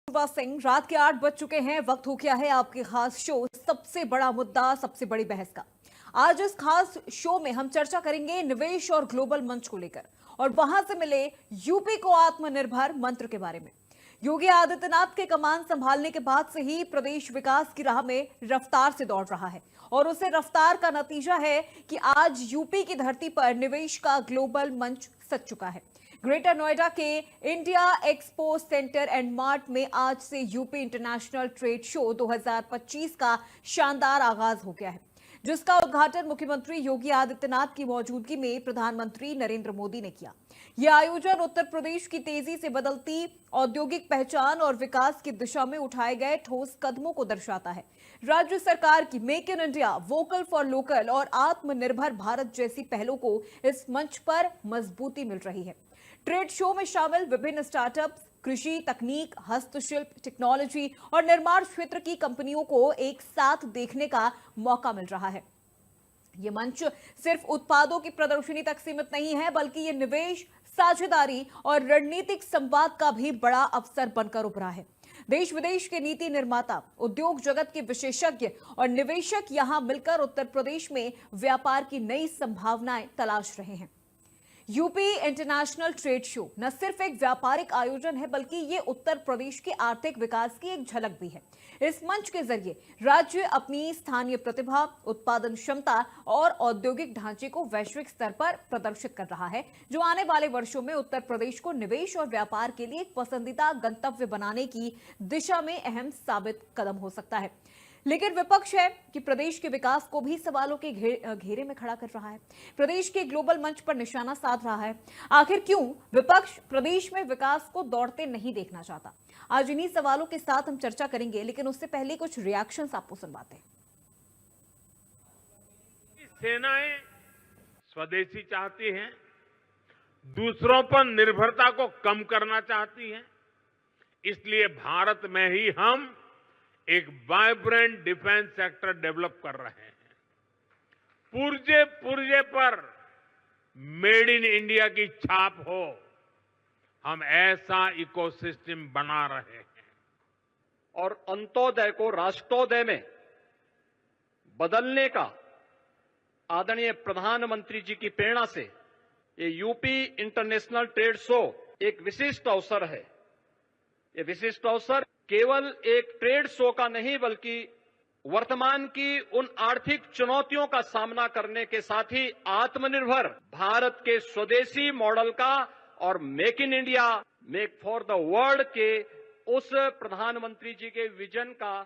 सुबह सिंह, रात के 8 बज चुके हैं। वक्त हो गया है आपके खास शो सबसे बड़ा मुद्दा सबसे बड़ी बहस का। आज इस खास शो में हम चर्चा करेंगे निवेश और ग्लोबल मंच को लेकर और वहां से मिले यूपी को आत्मनिर्भर मंत्र के बारे में। योगी आदित्यनाथ के कमान संभालने के बाद से ही प्रदेश विकास की राह में रफ्तार से दौड़ रहा है और उसे रफ्तार का नतीजा है कि आज यूपी की धरती पर निवेश का ग्लोबल मंच सज चुका है। ग्रेटर नोएडा के India expo centre and mart में आज से यूपी इंटरनेशनल ट्रेड शो 2025 का शानदार आगाज हो गया है, जिसका उद्घाटन मुख्यमंत्री योगी आदित्यनाथ की मौजूदगी में प्रधानमंत्री नरेंद्र मोदी ने किया। यह आयोजन उत्तर प्रदेश की तेजी से बदलती औद्योगिक पहचान और विकास की दिशा में उठाए गए ठोस कदमों को दर्शाता है। राज्य सरकार की make in India, vocal for local और आत्मनिर्भर भारत जैसी पहलों को इस मंच पर मजबूती मिल रही है। ट्रेड शो में शामिल विभिन्न स्टार्टअप्स, कृषि, तकनीक, हस्तशिल्प, टेक्नोलॉजी और निर्माण क्षेत्र की कंपनियों को एक साथ देखने का मौका मिल रहा है। ये मंच सिर्फ उत्पादों की प्रदर्शनी तक सीमित नहीं है, बल्कि ये निवेश, साझेदारी और रणनीतिक संवाद का भी बड़ा अवसर बनकर उभरा है। देश विदेश के नीति निर्माता, उद्योग जगत के विशेषज्ञ और निवेशक यहां मिलकर उत्तर प्रदेश में व्यापार की नई संभावनाएं तलाश रहे हैं। यूपी इंटरनेशनल ट्रेड शो न सिर्फ एक व्यापारिक आयोजन है, बल्कि ये उत्तर प्रदेश के आर्थिक विकास की एक झलक भी है। इस मंच के जरिए राज्य अपनी स्थानीय प्रतिभा, उत्पादन क्षमता और औद्योगिक ढांचे को वैश्विक स्तर पर प्रदर्शित कर रहा है, जो आने वाले वर्षों में उत्तर प्रदेश को निवेश और व्यापार के लिए एक पसंदीदा गंतव्य बनाने की दिशा में अहम साबित कदम हो सकता है। लेकिन विपक्ष है कि प्रदेश के विकास को भी सवालों के घेरे में खड़ा कर रहा है, प्रदेश के ग्लोबल मंच पर निशाना साध रहा है। आखिर क्यों विपक्ष प्रदेश में विकास को दौड़ते नहीं देखना चाहता? आज इन्हीं सवालों के साथ हम चर्चा करेंगे, लेकिन उससे पहले कुछ रिएक्शंस आपको सुनवाते हैं। सेनाएं स्वदेशी चाहती हैं, दूसरों पर निर्भरता को कम करना चाहती हैं। इसलिए भारत में ही हम एक वाइब्रेंट डिफेंस सेक्टर डेवलप कर रहे हैं। पुर्जे पुर्जे पर मेड इन इंडिया की छाप हो, हम ऐसा इकोसिस्टम बना रहे हैं। और अंत्योदय को राष्ट्रोदय में बदलने का आदरणीय प्रधानमंत्री जी की प्रेरणा से ये यूपी इंटरनेशनल ट्रेड शो एक विशिष्ट अवसर है। ये विशिष्ट अवसर केवल एक ट्रेड शो का नहीं, बल्कि वर्तमान की उन आर्थिक चुनौतियों का सामना करने के साथ ही आत्मनिर्भर भारत के स्वदेशी मॉडल का और make in India, make for the world के उस प्रधानमंत्री जी के विजन का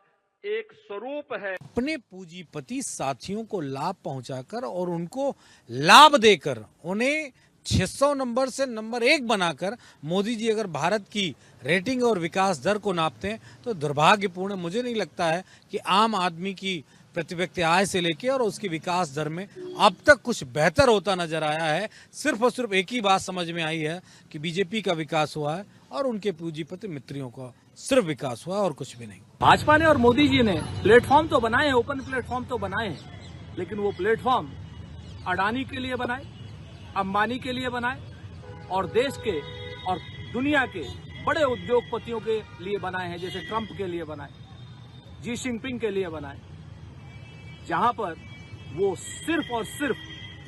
एक स्वरूप है। अपने पूंजीपति साथियों को लाभ पहुंचाकर और उनको लाभ देकर उन्हें 600 नंबर से नंबर 1 बनाकर मोदी जी अगर भारत की रेटिंग और विकास दर को नापते हैं तो दुर्भाग्यपूर्ण, मुझे नहीं लगता है कि आम आदमी की प्रति व्यक्ति आय से लेके और उसकी विकास दर में अब तक कुछ बेहतर होता नजर आया है। सिर्फ और सिर्फ एक ही बात समझ में आई है कि बीजेपी का विकास हुआ है और उनके पूंजीपति मित्रों का सिर्फ विकास हुआ और कुछ भी नहीं। भाजपा ने और मोदी जी ने प्लेटफॉर्म तो बनाए हैं, ओपन प्लेटफॉर्म तो बनाए हैं, लेकिन वो प्लेटफॉर्म अडानी के लिए बनाए, अंबानी के लिए बनाए और देश के और दुनिया के बड़े उद्योगपतियों के लिए बनाए हैं, जैसे ट्रंप के लिए बनाए, जी जिनपिंग के लिए बनाए, जहां पर वो सिर्फ और सिर्फ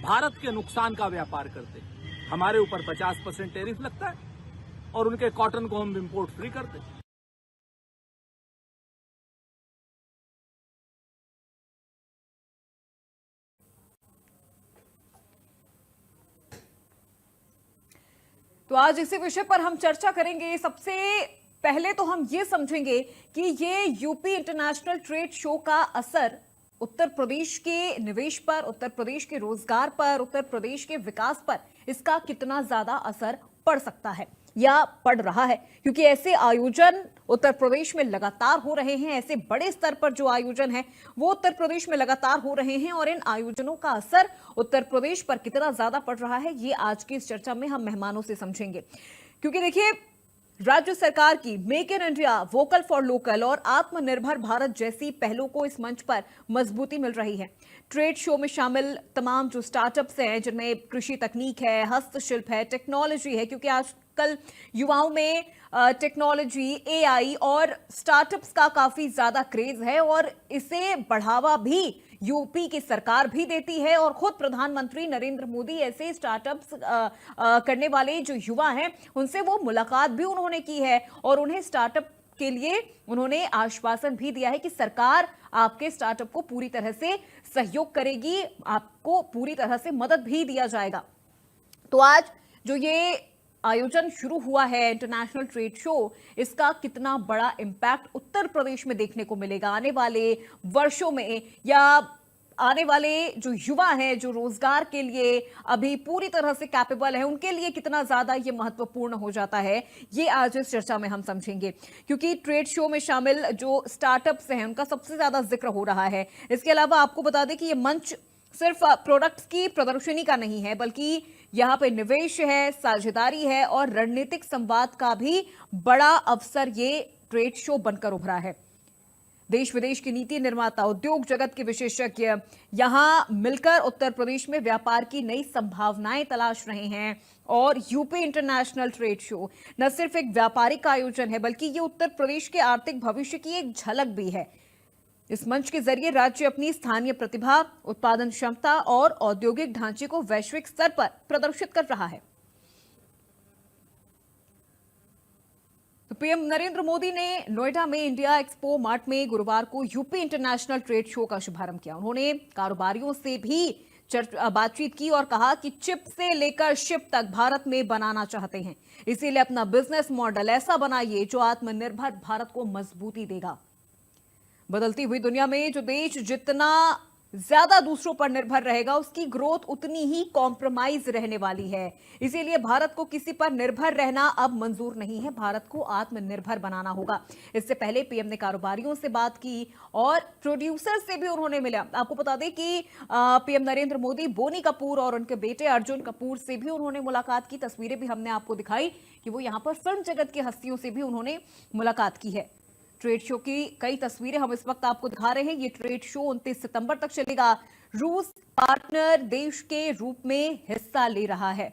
भारत के नुकसान का व्यापार करते। हमारे ऊपर 50% टैरिफ लगता है और उनके कॉटन को हम इंपोर्ट फ्री करते। तो आज इसी विषय पर हम चर्चा करेंगे। सबसे पहले तो हम ये समझेंगे कि ये यूपी इंटरनेशनल ट्रेड शो का असर उत्तर प्रदेश के निवेश पर, उत्तर प्रदेश के रोजगार पर, उत्तर प्रदेश के विकास पर इसका कितना ज्यादा असर पड़ सकता है या पड़ रहा है, क्योंकि ऐसे आयोजन उत्तर प्रदेश में लगातार हो रहे हैं। ऐसे बड़े स्तर पर जो आयोजन है वो उत्तर प्रदेश में लगातार हो रहे हैं और इन आयोजनों का असर उत्तर प्रदेश पर कितना ज्यादा पड़ रहा है, ये आज की इस चर्चा में हम मेहमानों से समझेंगे। क्योंकि देखिए, राज्य सरकार की make in India, vocal for local और आत्मनिर्भर भारत जैसी पहलों को इस मंच पर मजबूती मिल रही है। ट्रेड शो में शामिल तमाम जो स्टार्टअप्स हैं, जिनमें कृषि तकनीक है, हस्तशिल्प है, टेक्नोलॉजी है, क्योंकि आज आजकल युवाओं में टेक्नोलॉजी, एआई और स्टार्टअप्स का काफी ज्यादा क्रेज है और इसे बढ़ावा भी यूपी की सरकार भी देती है और खुद प्रधानमंत्री नरेंद्र मोदी ऐसे स्टार्टअप्स करने वाले जो युवा हैं उनसे वो मुलाकात भी उन्होंने की है और उन्हें स्टार्टअप के लिए उन्होंने आश्वासन भी दिया है कि सरकार आपके स्टार्टअप को पूरी तरह से सहयोग करेगी, आपको पूरी तरह से मदद भी दिया जाएगा। तो आज जो ये आयोजन शुरू हुआ है इंटरनेशनल ट्रेड शो, इसका कितना बड़ा इंपैक्ट उत्तर प्रदेश में देखने को मिलेगा आने वाले वर्षों में, या आने वाले जो युवा हैं जो रोजगार के लिए अभी पूरी तरह से कैपेबल है उनके लिए कितना ज्यादा ये महत्वपूर्ण हो जाता है, ये आज इस चर्चा में हम समझेंगे। क्योंकि ट्रेड शो में शामिल जो स्टार्टअप्स हैं उनका सबसे ज्यादा जिक्र हो रहा है। इसके अलावा आपको बता दें कि ये मंच सिर्फ प्रोडक्ट्स की प्रदर्शनी का नहीं है, बल्कि यहाँ पे निवेश है, साझेदारी है और रणनीतिक संवाद का भी बड़ा अवसर ये ट्रेड शो बनकर उभरा है। देश विदेश की नीति निर्माता, उद्योग जगत के विशेषज्ञ यहां मिलकर उत्तर प्रदेश में व्यापार की नई संभावनाएं तलाश रहे हैं और यूपी इंटरनेशनल ट्रेड शो न सिर्फ एक व्यापारिक आयोजन है बल्कि ये उत्तर प्रदेश के आर्थिक भविष्य की एक झलक भी है। इस मंच के जरिए राज्य अपनी स्थानीय प्रतिभा, उत्पादन क्षमता और औद्योगिक ढांचे को वैश्विक स्तर पर प्रदर्शित कर रहा है। तो पीएम नरेंद्र मोदी ने नोएडा में इंडिया एक्सपो मार्ट में गुरुवार को यूपी इंटरनेशनल ट्रेड शो का शुभारंभ किया। उन्होंने कारोबारियों से भी बातचीत की और कहा कि चिप से लेकर शिप तक भारत में बनाना चाहते हैं, इसीलिए अपना बिजनेस मॉडल ऐसा बनाइए जो आत्मनिर्भर भारत को मजबूती देगा। बदलती हुई दुनिया में जो देश जितना ज्यादा दूसरों पर निर्भर रहेगा उसकी ग्रोथ उतनी ही कॉम्प्रोमाइज रहने वाली है। इसीलिए भारत को किसी पर निर्भर रहना अब मंजूर नहीं है, भारत को आत्मनिर्भर बनाना होगा। इससे पहले पीएम ने कारोबारियों से बात की और प्रोड्यूसर से भी उन्होंने मिला। आपको बता दें कि पीएम नरेंद्र मोदी बोनी कपूर और उनके बेटे अर्जुन कपूर से भी उन्होंने मुलाकात की। तस्वीरें भी हमने आपको दिखाई कि वो यहाँ पर फिल्म जगत की हस्तियों से भी उन्होंने मुलाकात की है। ट्रेड शो की कई तस्वीरें हम इस वक्त आपको दिखा रहे हैं। ये ट्रेड शो 29 सितंबर तक चलेगा। रूस पार्टनर देश के रूप में हिस्सा ले रहा है।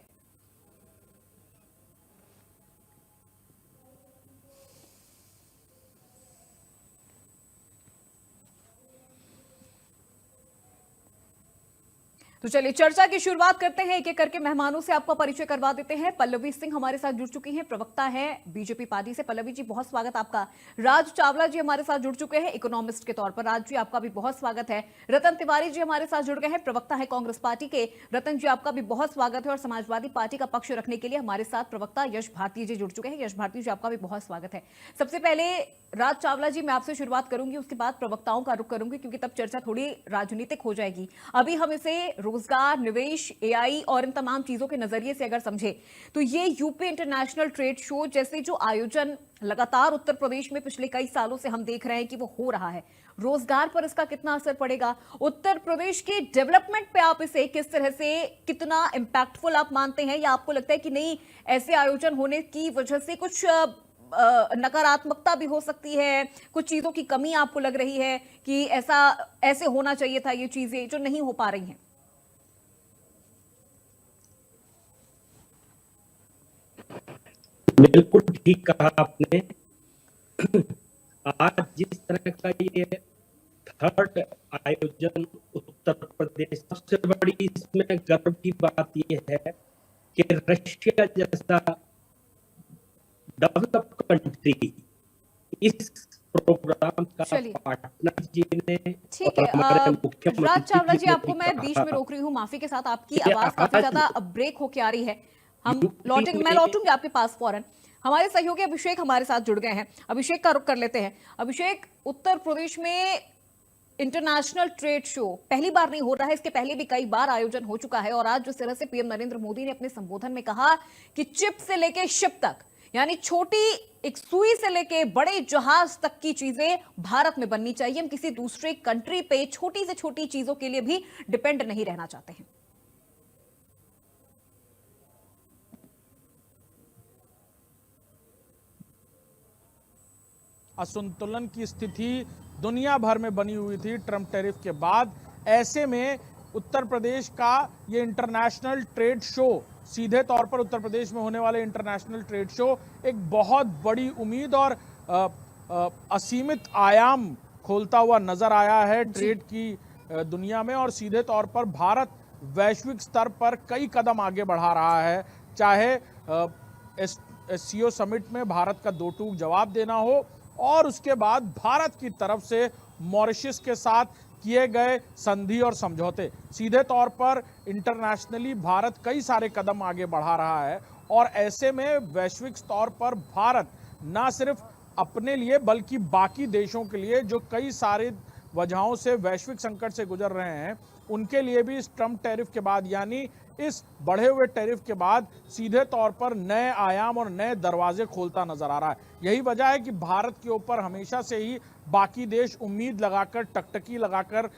तो चलिए चर्चा की शुरुआत करते हैं। एक एक करके मेहमानों से आपका परिचय करवा देते हैं। पल्लवी सिंह हमारे साथ जुड़ चुकी हैं, प्रवक्ता है बीजेपी पार्टी से। पल्लवी जी बहुत स्वागत आपका। राज चावला जी हमारे साथ जुड़ चुके हैं इकोनॉमिस्ट के तौर पर। राज जी आपका भी बहुत स्वागत है। रतन तिवारी जी हमारे साथ जुड़ गए हैं, प्रवक्ता है कांग्रेस पार्टी के। रतन जी आपका भी बहुत स्वागत है। और समाजवादी पार्टी का पक्ष रखने के लिए हमारे साथ प्रवक्ता यश भारती जी जुड़ चुके हैं। यश भारती जी आपका भी बहुत स्वागत है। सबसे पहले राज चावला जी मैं आपसे शुरुआत करूंगी, उसके बाद प्रवक्ताओं का रुख करूंगी क्योंकि तब चर्चा थोड़ी राजनीतिक हो जाएगी। अभी हम इसे रोजगार, निवेश, एआई और इन तमाम चीजों के नजरिए से अगर समझे तो ये यूपी इंटरनेशनल ट्रेड शो जैसे जो आयोजन लगातार उत्तर प्रदेश में पिछले कई सालों से हम देख रहे हैं कि वो हो रहा है, रोजगार पर इसका कितना असर पड़ेगा, उत्तर प्रदेश के डेवलपमेंट पे आप इसे किस तरह से, कितना इंपैक्टफुल आप मानते हैं, या आपको लगता है कि नहीं ऐसे आयोजन होने की वजह से कुछ नकारात्मकता भी हो सकती है, कुछ चीजों की कमी आपको लग रही है कि ऐसे होना चाहिए था, ये चीजें जो नहीं हो पा रही हैं? बिल्कुल ठीक कहा आपने। आज जिस तरह का ये थर्ड आयोजन उत्तर प्रदेश, सबसे बड़ी इसमें गर्व की बात ये है कि रशिया जैसा डेवलप कंट्री इस प्रोग्राम का पार्टनर जी ने। ठीक है राज चावला जी, आपको मैं बीच में रोक रही हूँ, माफी के साथ। आपकी आवाज काफी ज्यादा ब्रेक होके आ रही है। मैं लौटूंगी आपके पास फौरन। हमारे सहयोगी अभिषेक हमारे साथ जुड़ गए हैं, अभिषेक का रुख कर लेते हैं। अभिषेक, उत्तर प्रदेश में इंटरनेशनल ट्रेड शो पहली बार नहीं हो रहा है, इसके पहले भी कई बार आयोजन हो चुका है और आज जिस तरह से पीएम नरेंद्र मोदी ने अपने संबोधन में कहा कि चिप से लेके शिप तक, यानी छोटी एक सुई से लेके बड़े जहाज तक की चीजें भारत में बननी चाहिए, हम किसी दूसरे कंट्री पे छोटी से छोटी चीजों के लिए भी डिपेंड नहीं रहना चाहते हैं। असंतुलन की स्थिति दुनिया भर में बनी हुई थी ट्रंप टैरिफ के बाद। ऐसे में उत्तर प्रदेश का ये इंटरनेशनल ट्रेड शो, सीधे तौर पर उत्तर प्रदेश में होने वाले इंटरनेशनल ट्रेड शो एक बहुत बड़ी उम्मीद और असीमित आयाम खोलता हुआ नजर आया है ट्रेड की दुनिया में। और सीधे तौर पर भारत वैश्विक स्तर पर कई कदम आगे बढ़ा रहा है, चाहे SCO समिट में भारत का दो टूक जवाब देना हो और उसके बाद भारत की तरफ से मॉरिशस के साथ किए गए संधि और समझौते। सीधे तौर पर इंटरनेशनली भारत कई सारे कदम आगे बढ़ा रहा है और ऐसे में वैश्विक स्तर पर भारत ना सिर्फ अपने लिए बल्कि बाकी देशों के लिए जो कई सारे वजहों से वैश्विक संकट से गुजर रहे हैं, उनके लिए भी इस ट्रम्प टैरिफ के बाद यानी इस बढ़े हुए टैरिफ के बाद सीधे तौर पर नए आयाम और नए दरवाजे खोलता नजर आ रहा है। यही वजह है कि भारत के ऊपर हमेशा से ही बाकी देश उम्मीद लगाकर, टकटकी लगाकर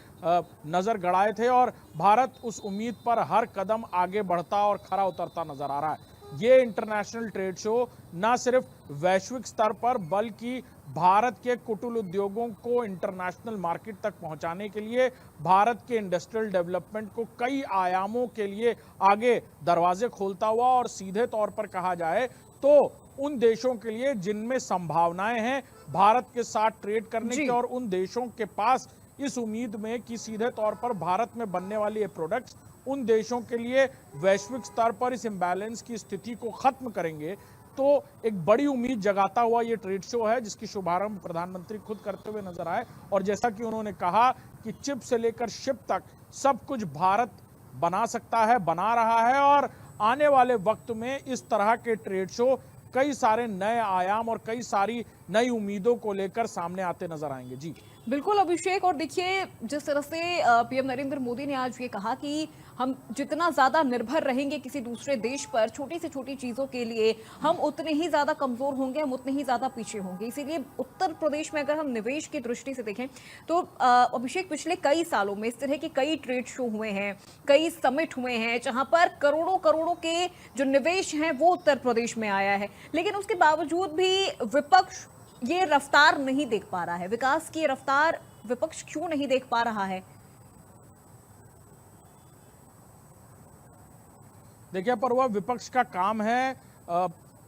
नजर गड़ाए थे और भारत उस उम्मीद पर हर कदम आगे बढ़ता और खरा उतरता नजर आ रहा है। ये इंटरनेशनल ट्रेड शो न सिर्फ वैश्विक स्तर पर बल्कि भारत के कुटीर उद्योगों को इंटरनेशनल मार्केट तक पहुंचाने के लिए, भारत के इंडस्ट्रियल डेवलपमेंट को कई आयामों के लिए आगे दरवाजे खोलता हुआ और सीधे तौर पर कहा जाए तो उन देशों के लिए जिनमें संभावनाएं हैं भारत के साथ ट्रेड करने की और उन देशों के पास इस उम्मीद में कि सीधे तौर पर भारत में बनने वाली ये प्रोडक्ट्स उन देशों के लिए वैश्विक स्तर पर इस इम्बैलेंस की स्थिति को खत्म करेंगे, तो एक बड़ी उम्मीद जगाता हुआ ये ट्रेड शो है जिसकी शुभारंभ प्रधानमंत्री खुद करते हुए नजर आए। और जैसा कि उन्होंने कहा कि चिप से लेकर शिप तक सब कुछ भारत बना सकता है, बना रहा है और आने वाले वक्त में इस तरह के ट्रेड शो कई सारे नए आयाम और कई सारी नई उम्मीदों को लेकर सामने आते नजर आएंगे। जी बिल्कुल अभिषेक, और देखिए जिस तरह से पीएम नरेंद्र मोदी ने आज ये कहा कि हम जितना ज्यादा निर्भर रहेंगे किसी दूसरे देश पर छोटी से छोटी चीजों के लिए, हम उतने ही ज्यादा कमजोर होंगे, हम उतने ही ज्यादा पीछे होंगे। इसीलिए उत्तर प्रदेश में अगर हम निवेश की दृष्टि से देखें तो अभिषेक पिछले कई सालों में इस तरह के कई ट्रेड शो हुए हैं, कई समिट हुए हैं जहां पर करोड़ों करोड़ों के जो निवेश हैं वो उत्तर प्रदेश में आया है, लेकिन उसके बावजूद भी विपक्ष ये रफ्तार नहीं देख पा रहा है। विकास की रफ्तार विपक्ष क्यों नहीं देख पा रहा है? देखिए, पर वह विपक्ष का काम है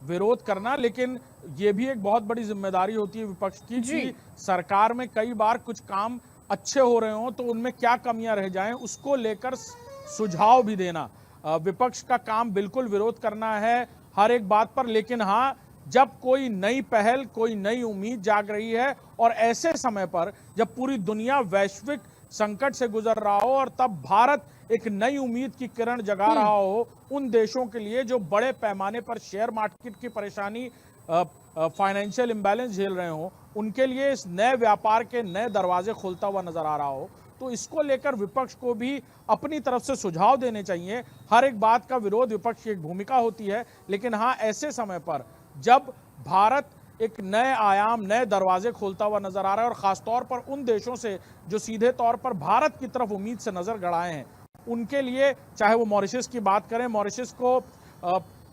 विरोध करना, लेकिन ये भी एक बहुत बड़ी जिम्मेदारी होती है विपक्ष की कि सरकार में कई बार कुछ काम अच्छे हो रहे हो तो उनमें क्या कमियां रह जाएं उसको लेकर सुझाव भी देना। विपक्ष का काम बिल्कुल विरोध करना है हर एक बात पर, लेकिन हाँ, जब कोई नई पहल, कोई नई उम्मीद जाग रही है और ऐसे समय पर जब पूरी दुनिया वैश्विक संकट से गुजर रहा हो और तब भारत एक नई उम्मीद की किरण जगा रहा हो उन देशों के लिए जो बड़े पैमाने पर शेयर मार्केट की परेशानी, फाइनेंशियल इंबैलेंस झेल रहे हो, उनके लिए इस नए व्यापार के नए दरवाजे खोलता हुआ नजर आ रहा हो, तो इसको लेकर विपक्ष को भी अपनी तरफ से सुझाव देने चाहिए। हर एक बात का विरोध विपक्ष की एक भूमिका होती है, लेकिन हाँ, ऐसे समय पर जब भारत एक नए आयाम, नए दरवाजे खोलता हुआ नजर आ रहा है और खासतौर पर उन देशों से जो सीधे तौर पर भारत की तरफ उम्मीद से नजर गड़ाए हैं, उनके लिए, चाहे वो मॉरिशस की बात करें, मॉरिशस को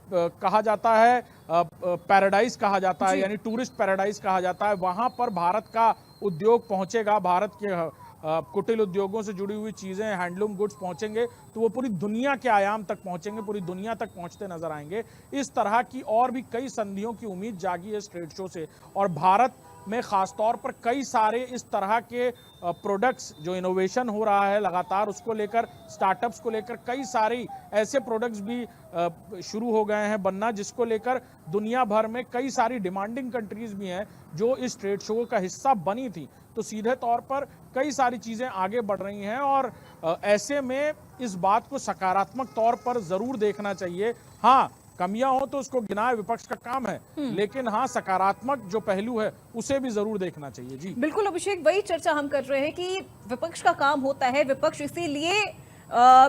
कहा जाता है पैराडाइज कहा जाता है, यानी टूरिस्ट पैराडाइज कहा जाता है। वहां पर भारत का उद्योग पहुंचेगा, भारत के कुटीर उद्योगों से जुड़ी हुई चीजें, हैंडलूम गुड्स पहुंचेंगे तो वो पूरी दुनिया के आयाम तक पहुंचेंगे, पूरी दुनिया तक पहुंचते नजर आएंगे। इस तरह की और भी कई संधियों की उम्मीद जागी है इस ट्रेड शो से और भारत में खासतौर पर कई सारे इस तरह के प्रोडक्ट्स जो इनोवेशन हो रहा है लगातार, उसको लेकर, स्टार्टअप्स को लेकर कई सारी ऐसे प्रोडक्ट्स भी शुरू हो गए हैं बनना, जिसको लेकर दुनिया भर में कई सारी डिमांडिंग कंट्रीज भी हैं जो इस ट्रेड शो का हिस्सा बनी थी। तो सीधे तौर पर कई सारी चीजें आगे बढ़ रही हैं और ऐसे में इस बात को सकारात्मक तौर पर जरूर देखना चाहिए। हाँ, कमियां हो तो उसको गिनाए, विपक्ष का काम है, लेकिन हाँ, सकारात्मक जो पहलू है उसे भी जरूर देखना चाहिए। जी बिल्कुल अभिषेक, वही चर्चा हम कर रहे हैं कि विपक्ष का काम होता है, विपक्ष इसीलिए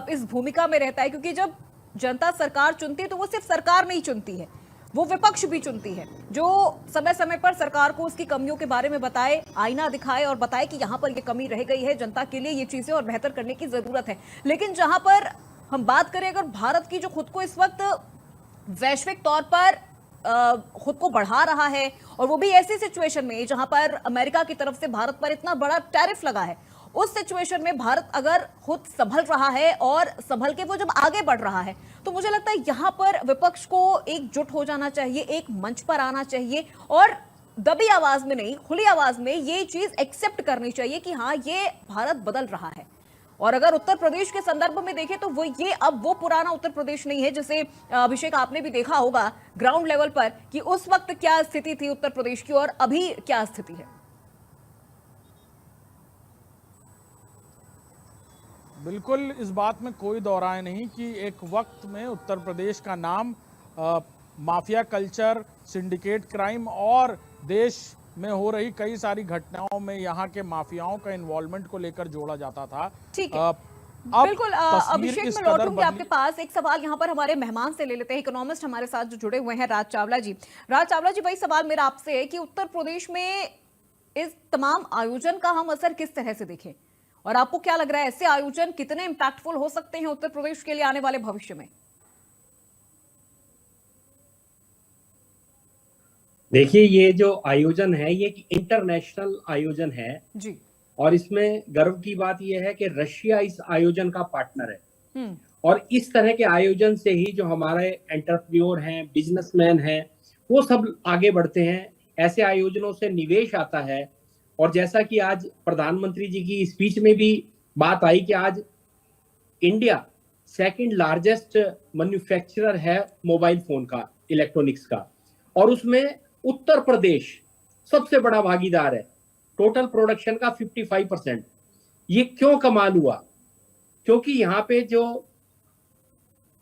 इस भूमिका में रहता है क्योंकि जब जनता सरकार चुनती है तो वो सिर्फ सरकार नहीं चुनती है, वो विपक्ष भी चुनती है, जो समय समय पर सरकार को उसकी कमियों के बारे में बताए, आईना दिखाए और बताए कि यहाँ पर ये कमी रह गई है, जनता के लिए ये चीजें और बेहतर करने की जरूरत है। लेकिन जहां पर हम बात करें अगर भारत की, जो खुद को इस वक्त वैश्विक तौर पर खुद को बढ़ा रहा है और वो भी ऐसी सिचुएशन में जहां पर अमेरिका की तरफ से भारत पर इतना बड़ा टैरिफ लगा है उस सिचुएशन में भारत अगर खुद संभल रहा है और संभल के वो जब आगे बढ़ रहा है, तो मुझे लगता है यहां पर विपक्ष को एकजुट हो जाना चाहिए, एक मंच पर आना चाहिए और दबी आवाज में नहीं, खुली आवाज में ये चीज एक्सेप्ट करनी चाहिए कि हाँ, ये भारत बदल रहा है। और अगर उत्तर प्रदेश के संदर्भ में देखें तो वो ये अब वो पुराना उत्तर प्रदेश नहीं है, जैसे अभिषेक आपने भी देखा होगा ग्राउंड लेवल पर कि उस वक्त क्या स्थिति थी उत्तर प्रदेश की और अभी क्या स्थिति है। बिल्कुल, इस बात में कोई दो राय नहीं कि एक वक्त में उत्तर प्रदेश का नाम माफिया कल्चर, सिंडिकेट क्राइम और देश में हो रही कई सारी घटनाओं में यहाँ के माफियाओं का इन्वॉल्वमेंट को लेकर जोड़ा जाता था। ठीक है, बिल्कुल। अभिषेक, मैं लौटूंगी आपके पास। एक सवाल यहाँ पर हमारे मेहमान से ले लेते हैं, इकोनॉमिस्ट हमारे साथ जो जुड़े हुए हैं, राज चावला जी। राज चावला जी, वही सवाल मेरा आपसे है कि उत्तर प्रदेश में इस तमाम आयोजन का हम असर किस तरह से देखें और आपको क्या लग रहा है ऐसे आयोजन कितने इंपैक्टफुल हो सकते हैं उत्तर प्रदेश के लिए आने वाले भविष्य में? देखिए, ये जो आयोजन है ये एक इंटरनेशनल आयोजन है जी, और इसमें गर्व की बात यह है कि रशिया इस आयोजन का पार्टनर है। और इस तरह के आयोजन से ही जो हमारे एंटरप्रेन्योर हैं, बिजनेसमैन हैं, वो सब आगे बढ़ते हैं। ऐसे आयोजनों से निवेश आता है और जैसा कि आज प्रधानमंत्री जी की स्पीच में भी बात आई कि आज इंडिया सेकंड लार्जेस्ट मैन्युफैक्चरर है मोबाइल फोन का, इलेक्ट्रॉनिक्स का, और उसमें उत्तर प्रदेश सबसे बड़ा भागीदार है, टोटल प्रोडक्शन का 55%। ये क्यों कमाल हुआ? क्योंकि यहाँ पे जो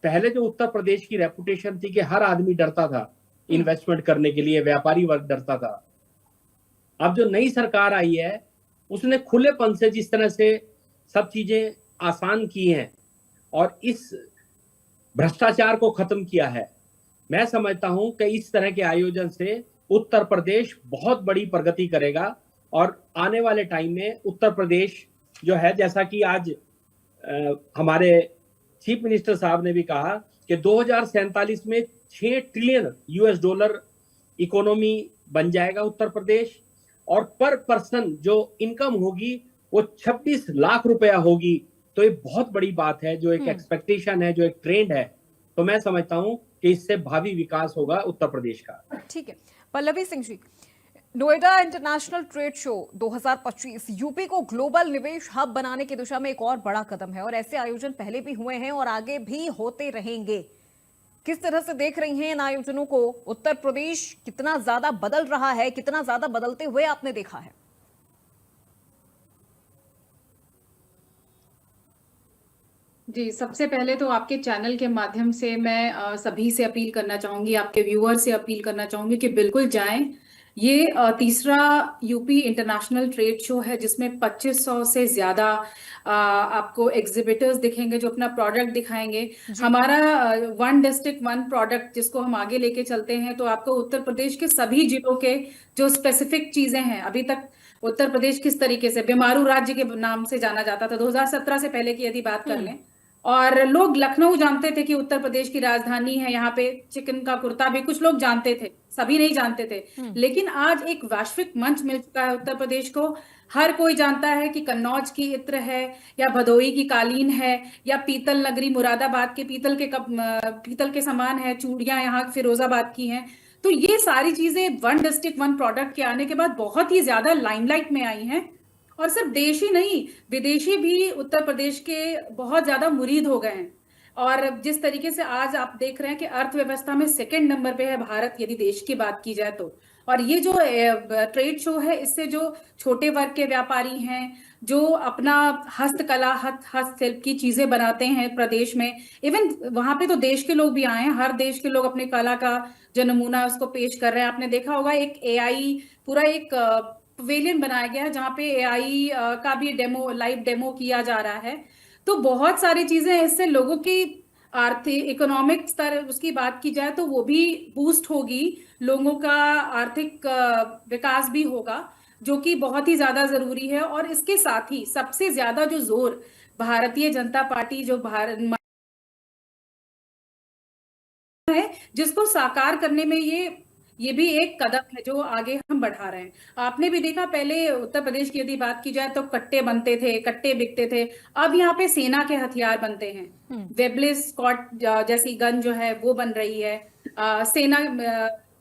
पहले जो उत्तर प्रदेश की रेपुटेशन थी कि हर आदमी डरता था इन्वेस्टमेंट करने के लिए, व्यापारी वर्ग डरता था। अब जो नई सरकार आई है उसने खुलेपन से जिस तरह से सब चीजें आसान की हैं और इस भ्रष्टाचार को खत्म किया है, मैं समझता हूं कि इस तरह के आयोजन से उत्तर प्रदेश बहुत बड़ी प्रगति करेगा और आने वाले टाइम में उत्तर प्रदेश जो है, जैसा कि आज हमारे चीफ मिनिस्टर साहब ने भी कहा कि 2047 में 6 ट्रिलियन यूएस डॉलर इकोनॉमी बन जाएगा उत्तर प्रदेश, और पर पर्सन जो इनकम होगी वो 26 लाख रुपया होगी। तो ये बहुत बड़ी बात है, जो एक एक्सपेक्टेशन है, जो एक ट्रेंड है। तो मैं समझता हूं कि इससे भावी विकास होगा उत्तर प्रदेश का। ठीक है, Pallavi Singh ji, Noida international trade show 2025 UP को ग्लोबल निवेश हब बनाने की दिशा में एक और बड़ा कदम है और ऐसे आयोजन पहले भी हुए हैं और आगे भी होते रहेंगे। किस तरह से देख रही हैं इन आयोजनों को? उत्तर प्रदेश कितना ज्यादा बदल रहा है, कितना ज्यादा बदलते हुए आपने देखा है? जी, सबसे पहले तो आपके चैनल के माध्यम से मैं सभी से अपील करना चाहूंगी, आपके व्यूअर से अपील करना चाहूंगी कि बिल्कुल जाएं। ये तीसरा यूपी इंटरनेशनल ट्रेड शो है जिसमें 2500 से ज्यादा आपको एग्जिबिटर्स दिखेंगे जो अपना प्रोडक्ट दिखाएंगे। हमारा वन डिस्ट्रिक्ट वन प्रोडक्ट जिसको हम आगे लेके चलते हैं, तो आपको उत्तर प्रदेश के सभी जिलों के जो स्पेसिफिक चीजें हैं, अभी तक उत्तर प्रदेश किस तरीके से बीमारू राज्य के नाम से जाना जाता था 2017 से पहले की यदि बात कर लें, और लोग लखनऊ जानते थे कि उत्तर प्रदेश की राजधानी है, यहाँ पे चिकन का कुर्ता भी कुछ लोग जानते थे, सभी नहीं जानते थे। लेकिन आज एक वैश्विक मंच मिल चुका है उत्तर प्रदेश को। हर कोई जानता है कि कन्नौज की इत्र है, या भदोई की कालीन है, या पीतल नगरी मुरादाबाद के पीतल के समान है, चूड़ियां यहाँ फिरोजाबाद की हैं। तो ये सारी चीजें वन डिस्ट्रिक्ट वन प्रोडक्ट के आने के बाद बहुत ही ज्यादा लाइमलाइट में आई हैं, और सिर्फ देशी नहीं, विदेशी भी उत्तर प्रदेश के बहुत ज्यादा मुरीद हो गए हैं। और जिस तरीके से आज आप देख रहे हैं कि अर्थव्यवस्था में सेकंड नंबर पे है भारत, यदि देश की बात की जाए तो। और ये जो ट्रेड शो है, इससे जो छोटे वर्ग के व्यापारी हैं, जो अपना हस्तकला हस्तशिल्प की चीजें बनाते हैं प्रदेश में, इवन वहां पे तो देश के लोग भी आए हैं, हर देश के लोग अपने कला का जो नमूना है उसको पेश कर रहे हैं। आपने देखा होगा एक AI पूरा एक पवेलियन बनाया गया है जहाँ पे AI का भी लाइव डेमो किया जा रहा है। तो बहुत सारी चीजें, इससे लोगों की आर्थिक इकोनॉमिक स्तर उसकी बात की जाए तो वो भी बूस्ट होगी, लोगों का आर्थिक विकास भी होगा, जो कि बहुत ही ज्यादा जरूरी है। और इसके साथ ही सबसे ज्यादा जो जोर भारतीय जनता पार्टी जो भारत है, जिसको साकार करने में ये ये भी एक कदम है जो आगे हम बढ़ा रहे हैं। आपने भी देखा, पहले उत्तर प्रदेश की यदि बात की जाए तो कट्टे बनते थे, कट्टे बिकते थे। अब यहाँ पे सेना के हथियार बनते हैं। वेबलेस स्कॉट जैसी गन जो है वो बन रही है। सेना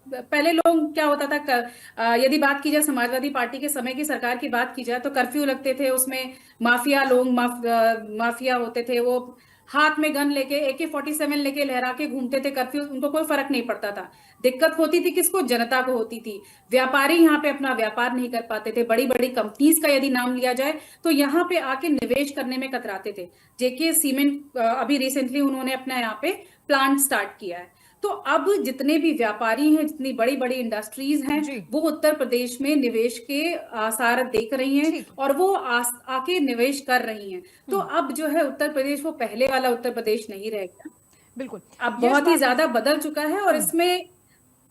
पहले लोग क्या होता था, यदि बात की जाए समाजवादी पार्टी के समय की सरकार की बात की जाए तो कर्फ्यू लगते थे, उसमें माफिया लोग माफिया होते थे, वो हाथ में गन लेके AK-47 लेके लहरा के घूमते थे। कर्फ्यू उनको कोई फर्क नहीं पड़ता था। दिक्कत होती थी किसको? जनता को होती थी। व्यापारी यहाँ पे अपना व्यापार नहीं कर पाते थे। बड़ी बड़ी कंपनीज का यदि नाम लिया जाए तो यहाँ पे आके निवेश करने में कतराते थे। JK सीमेंट अभी रिसेंटली उन्होंने अपना यहाँ पे प्लांट स्टार्ट किया है। तो अब जितने भी व्यापारी हैं, जितनी बड़ी बड़ी इंडस्ट्रीज हैं, वो उत्तर प्रदेश में निवेश के आसार देख रही हैं और वो आके निवेश कर रही हैं। तो अब जो है उत्तर प्रदेश वो पहले वाला उत्तर प्रदेश नहीं रह गया। बिल्कुल, अब बहुत ही ज्यादा बदल चुका है और इसमें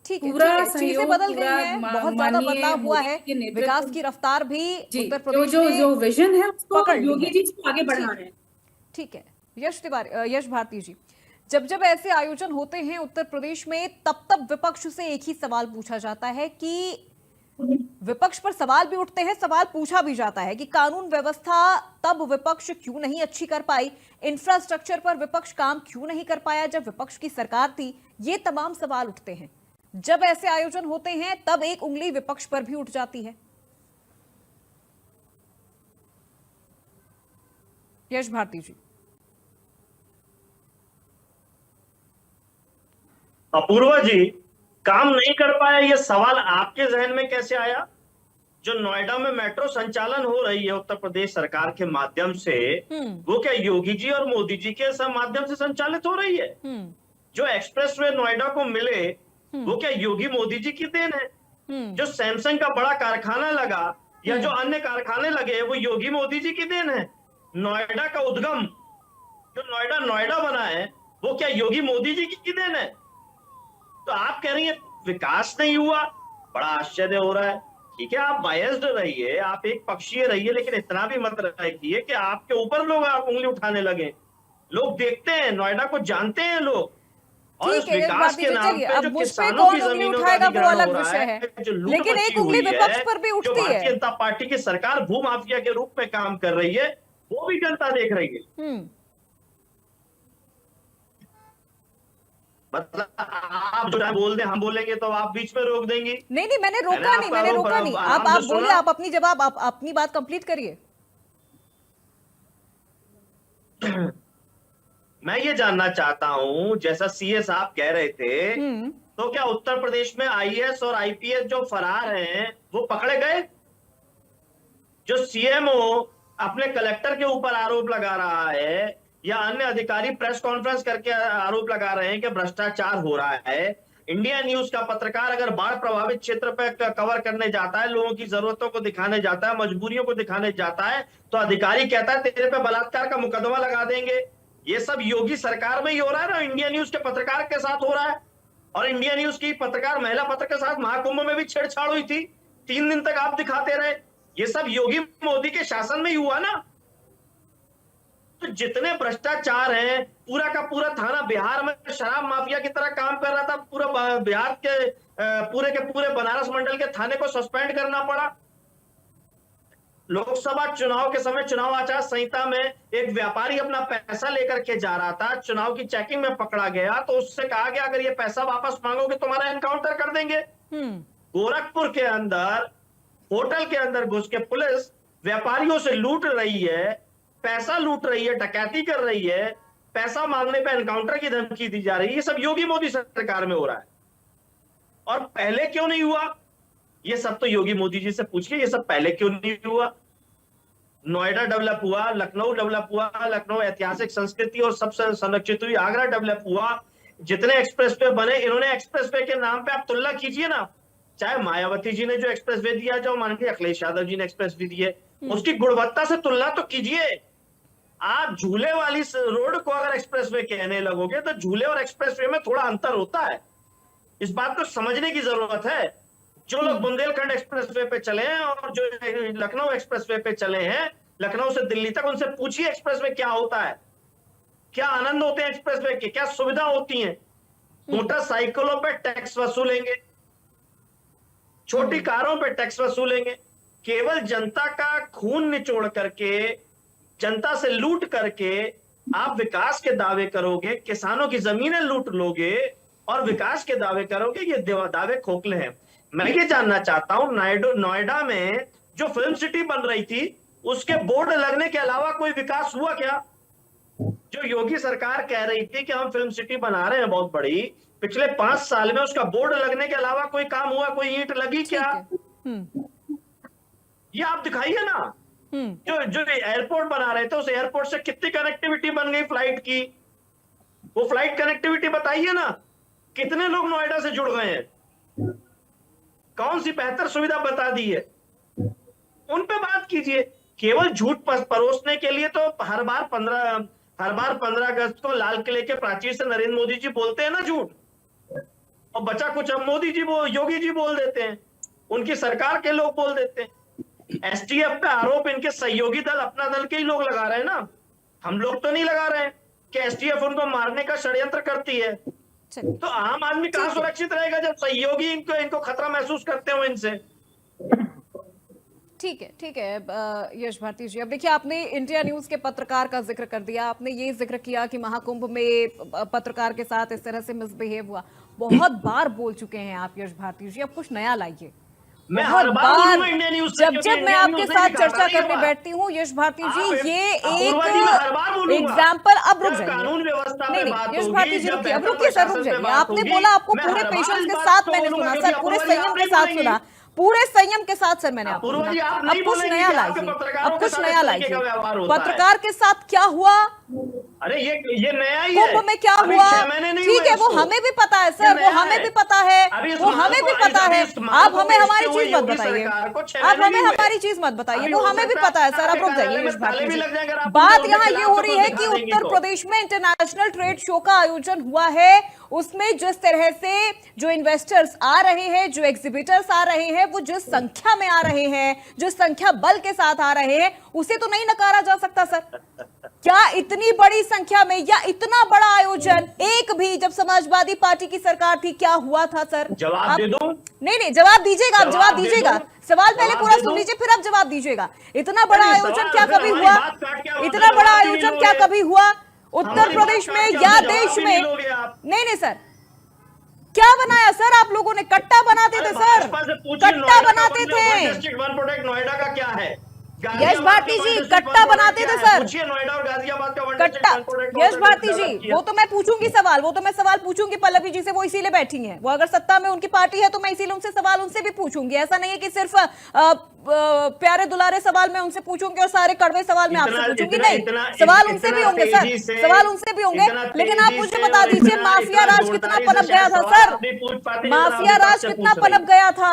ठीक पूरा है, चीजें सहयोग, बदल गई पूरा हैं, बहुत ज्यादा माननीय बदलाव हुआ मोदी है, के नेतृत्व विकास की रफ्तार भी जी, उत्तर प्रदेश में जो विजन है उसको पकड़ ली योगी है। जी आगे बढ़ा रहे हैं। ठीक है, यश भारती जी, जब जब ऐसे आयोजन होते हैं उत्तर प्रदेश में, तब तब विपक्ष से एक ही सवाल पूछा जाता है कि विपक्ष पर सवाल भी उठते हैं, सवाल पूछा भी जाता है कि कानून व्यवस्था तब विपक्ष क्यों नहीं अच्छी कर पाई, इंफ्रास्ट्रक्चर पर विपक्ष काम क्यों नहीं कर पाया जब विपक्ष की सरकार थी। ये तमाम सवाल उठते हैं। जब ऐसे आयोजन होते हैं तब एक उंगली विपक्ष पर भी उठ जाती है। यश भारती जी। अपूर्वा जी, काम नहीं कर पाया, ये सवाल आपके जहन में कैसे आया? जो नोएडा में मेट्रो संचालन हो रही है उत्तर प्रदेश सरकार के माध्यम से, वो क्या योगी जी और मोदी जी के माध्यम से संचालित हो रही है? जो एक्सप्रेसवे नोएडा को मिले, वो क्या योगी मोदी जी की देन है? जो सैमसंग का बड़ा कारखाना लगा या जो अन्य कारखाने लगे, वो योगी मोदी जी की देन है? नोएडा का उद्गम, जो नोएडा बना है, वो क्या योगी मोदी जी की देन है? तो आप कह रही हैं विकास नहीं हुआ, बड़ा आश्चर्य हो रहा है। ठीक है, आप बायस्ड रहिए, आप एक पक्षीय रहिए, लेकिन इतना भी मत रहिए कि आपके ऊपर लोग आप उंगली उठाने लगे। लोग देखते हैं, नोएडा को जानते हैं लोग, और इस विकास के नाम पे जो किसानों की जमीनों का अधिग्रहण हो रहा है, जो लूट मची हुई है, जो भारतीय जनता पार्टी की सरकार भू माफिया के रूप में काम कर रही है, वो भी जनता देख रही है। मतलब आप जो बोल दे हम बोलेंगे तो आप बीच में रोक देंगी? नहीं, मैंने रोका नहीं। आप बोलिए, आप अपनी जवाब, आप अपनी बात कंप्लीट करिए। मैं ये जानना चाहता हूं, जैसा सीए साहब कह रहे थे, तो क्या उत्तर प्रदेश में IAS और IPS जो फरार हैं वो पकड़े गए? जो CMO अपने कलेक्टर के ऊपर आरोप लगा रहा है या अन्य अधिकारी प्रेस कॉन्फ्रेंस करके आरोप लगा रहे हैं कि भ्रष्टाचार हो रहा है, इंडिया न्यूज का पत्रकार अगर बाढ़ प्रभावित क्षेत्र पर कवर करने जाता है, लोगों की जरूरतों को दिखाने जाता है, मजबूरियों को दिखाने जाता है, तो अधिकारी कहता है तेरे पे बलात्कार का मुकदमा लगा देंगे। ये सब योगी सरकार में ही हो रहा है ना, इंडिया न्यूज के पत्रकार के साथ हो रहा है। और इंडिया न्यूज की पत्रकार महिला पत्र के साथ महाकुंभ में भी छेड़छाड़ हुई थी, 3 दिन तक आप दिखाते रहे। ये सब योगी मोदी के शासन में ही हुआ ना। तो जितने भ्रष्टाचार हैं, पूरा का पूरा थाना बिहार में शराब माफिया की तरह काम कर रहा था, पूरा बिहार के पूरे बनारस मंडल के थाने को सस्पेंड करना पड़ा। लोकसभा चुनाव के समय चुनाव आचार संहिता में एक व्यापारी अपना पैसा लेकर के जा रहा था, चुनाव की चेकिंग में पकड़ा गया, तो उससे कहा गया अगर ये पैसा वापस मांगोगे तुम्हारा एनकाउंटर कर देंगे। गोरखपुर के अंदर होटल के अंदर घुस के पुलिस व्यापारियों से लूट रही है, पैसा लूट रही है, डकैती कर रही है, पैसा मांगने पे एनकाउंटर की धमकी दी जा रही है। ये सब योगी मोदी सरकार में हो रहा है। और पहले क्यों नहीं हुआ? ये सब तो योगी मोदी जी से पूछिए, ये सब पहले क्यों नहीं हुआ? नोएडा डेवलप हुआ, लखनऊ डेवलप हुआ, लखनऊ ऐतिहासिक संस्कृति और सबसे संरक्षित हुई, आगरा डेवलप हुआ, जितने एक्सप्रेसवे बने, इन्होंने एक्सप्रेसवे के नाम पे आप तुलना कीजिए ना, चाहे मायावती जी ने जो एक्सप्रेसवे दिया, जो माननीय अखिलेश यादव जी ने एक्सप्रेसवे दिए, उसकी गुणवत्ता से तुलना तो कीजिए। आप झूले वाली रोड को अगर एक्सप्रेसवे कहने लगोगे तो झूले और एक्सप्रेसवे में थोड़ा अंतर होता है, इस बात को समझने की जरूरत है। जो लोग बुंदेलखंड एक्सप्रेसवे पे चले हैं और जो लखनऊ एक्सप्रेसवे पे चले हैं, लखनऊ से दिल्ली तक, उनसे पूछिए एक्सप्रेसवे क्या होता है, क्या आनंद होते हैं एक्सप्रेसवे के, क्या सुविधा होती है। मोटरसाइकिलों पे टैक्स वसूलेंगे, छोटी कारों पे टैक्स वसूलेंगे। केवल जनता का खून निचोड़ करके, जनता से लूट करके आप विकास के दावे करोगे, किसानों की जमीनें लूट लोगे और विकास के दावे करोगे, ये दावे खोखले हैं। मैं ये जानना चाहता हूं, नोएडा में जो फिल्म सिटी बन रही थी उसके बोर्ड लगने के अलावा कोई विकास हुआ क्या? जो योगी सरकार कह रही थी कि हम फिल्म सिटी बना रहे हैं बहुत बड़ी, पिछले 5 साल में उसका बोर्ड लगने के अलावा कोई काम हुआ, कोई ईंट लगी क्या? ये आप दिखाइए ना। जो एयरपोर्ट बना रहे थे उस एयरपोर्ट से कितनी कनेक्टिविटी बन गई फ्लाइट की, वो फ्लाइट कनेक्टिविटी बताइए ना। कितने लोग नोएडा से जुड़ गए हैं, कौन सी बेहतर सुविधा बता दी है, उन पे बात कीजिए। केवल झूठ परोसने के लिए तो हर बार 15 अगस्त को लाल किले के प्राचीर से नरेंद्र मोदी जी बोलते हैं ना झूठ, और बचा कुछ अब मोदी जी योगी जी बोल देते हैं, उनकी सरकार के लोग बोल देते हैं। एसटीएफ पे आरोप इनके सहयोगी दल, अपना दल के ही लोग लगा रहे हैं ना, हम लोग तो नहीं लगा रहे हैं कि एसटीएफ उनको मारने का षड्यंत्र करती है। तो आम आदमी कहां सुरक्षित रहेगा जब सहयोगी इनको खतरा महसूस करते हो इनसे। ठीक है यश भारती जी, अब देखिए आपने इंडिया न्यूज के पत्रकार का जिक्र कर दिया, आपने ये जिक्र किया कि महाकुंभ में पत्रकार के साथ इस तरह से मिसबिहेव हुआ। बहुत बार बोल चुके हैं आप यश भारती जी, अब कुछ नया लाइए। मैं हर बार जब मैं आपके साथ चर्चा करने बैठती हूँ यश भारती जी, ये एक एग्जाम्पल, अब रुक जाइए, नहीं यश भारती जी रुकिए, अब रुकिए सर, रुक जाइए। आपने बोला आपको पूरे पेशेंस के साथ मैंने सुना सर, पूरे संयम के साथ सुना, पूरे संयम के साथ सर मैंने आपको सुना। अब कुछ नया लाइए, अब कुछ नया लाइए। पत्रकार के साथ क्या हुआ? अरे ये नया ही है। कुंभ में क्या हुआ? ठीक है, वो हमें भी पता है सर, वो हमें भी पता है, वो हमें भी पता है। आप हमें हमारी चीज मत बताइए, आप हमें हमारी चीज मत बताइए, वो हमें भी पता है सर। आप रुक जाइए यश भारती जी, बात यहाँ ये हो रही है कि उत्तर प्रदेश में इंटरनेशनल ट्रेड शो का आयोजन हुआ है, उसमें जिस तरह से जो इन्वेस्टर्स आ रहे हैं, जो एग्जिबिटर्स आ रहे हैं, वो जिस संख्या में आ रहे हैं, जिस संख्या बल के साथ आ रहे हैं, उसे तो नहीं नकारा जा सकता सर। क्या इतनी बड़ी संख्या में या इतना बड़ा आयोजन, एक भी जब समाजवादी पार्टी की सरकार थी क्या हुआ था सर? जवाब दे दूं? नहीं जवाब दीजिएगा, आप जवाब दीजिएगा, सवाल पहले पूरा सुन लीजिए फिर आप जवाब दीजिएगा। इतना बड़ा आयोजन क्या कभी हुआ? इतना बड़ा आयोजन क्या कभी हुआ उत्तर प्रदेश में या देश में? नहीं सर, क्या बनाया सर आप लोगों ने? कट्टा बनाते थे सर, कट्टा बनाते थे। नोएडा का क्या है यश भारती जी? कट्टा बनाते थे सर, नोएडा और गाजियाबाद का कट्टा। यश भारती जी, वो तो मैं पूछूंगी सवाल, वो तो मैं सवाल पूछूंगी पल्लवी जी से, वो इसीलिए बैठी हैं, वो अगर सत्ता में उनकी पार्टी है तो मैं इसीलिए उनसे सवाल उनसे भी पूछूंगी। ऐसा नहीं है कि सिर्फ प्यारे दुलारे सवाल मैं उनसे पूछूंगी और सारे कड़वे सवाल मैं आपसे पूछूंगी, नहीं, सवाल उनसे भी होंगे सर, सवाल उनसे भी होंगे। लेकिन आप मुझे बता दीजिए, माफिया राज कितना पनप गया था सर? माफिया राज कितना पनप गया था?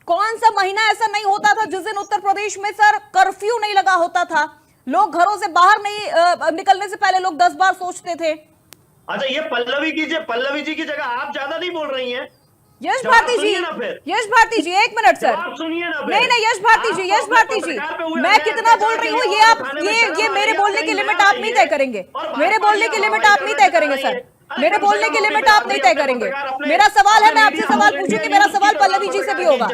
कौन सा महीना ऐसा नहीं होता था जिस दिन उत्तर प्रदेश में सर कर्फ्यू नहीं लगा होता था? लोग घरों से बाहर नहीं निकलने से पहले लोग 10 बार सोचते थे। अच्छा, ये पल्लवी जी की जगह आप ज्यादा नहीं बोल रही हैं यश भारती जी। यश भारती जी एक मिनट सर, सुनिए ना। नहीं यश भारती जी, यश भारती जी, मैं कितना बोल रही हूँ ये आप ये मेरे बोलने की लिमिट आप नहीं तय करेंगे, मेरे बोलने की लिमिट आप नहीं तय करेंगे सर, मेरे बोलने की लिमिट आप नहीं तय करेंगे। मेरा सवाल है, मैं आपसे सवाल पूछूंगी, मेरा सवाल पल्लवी जी से भी होगा।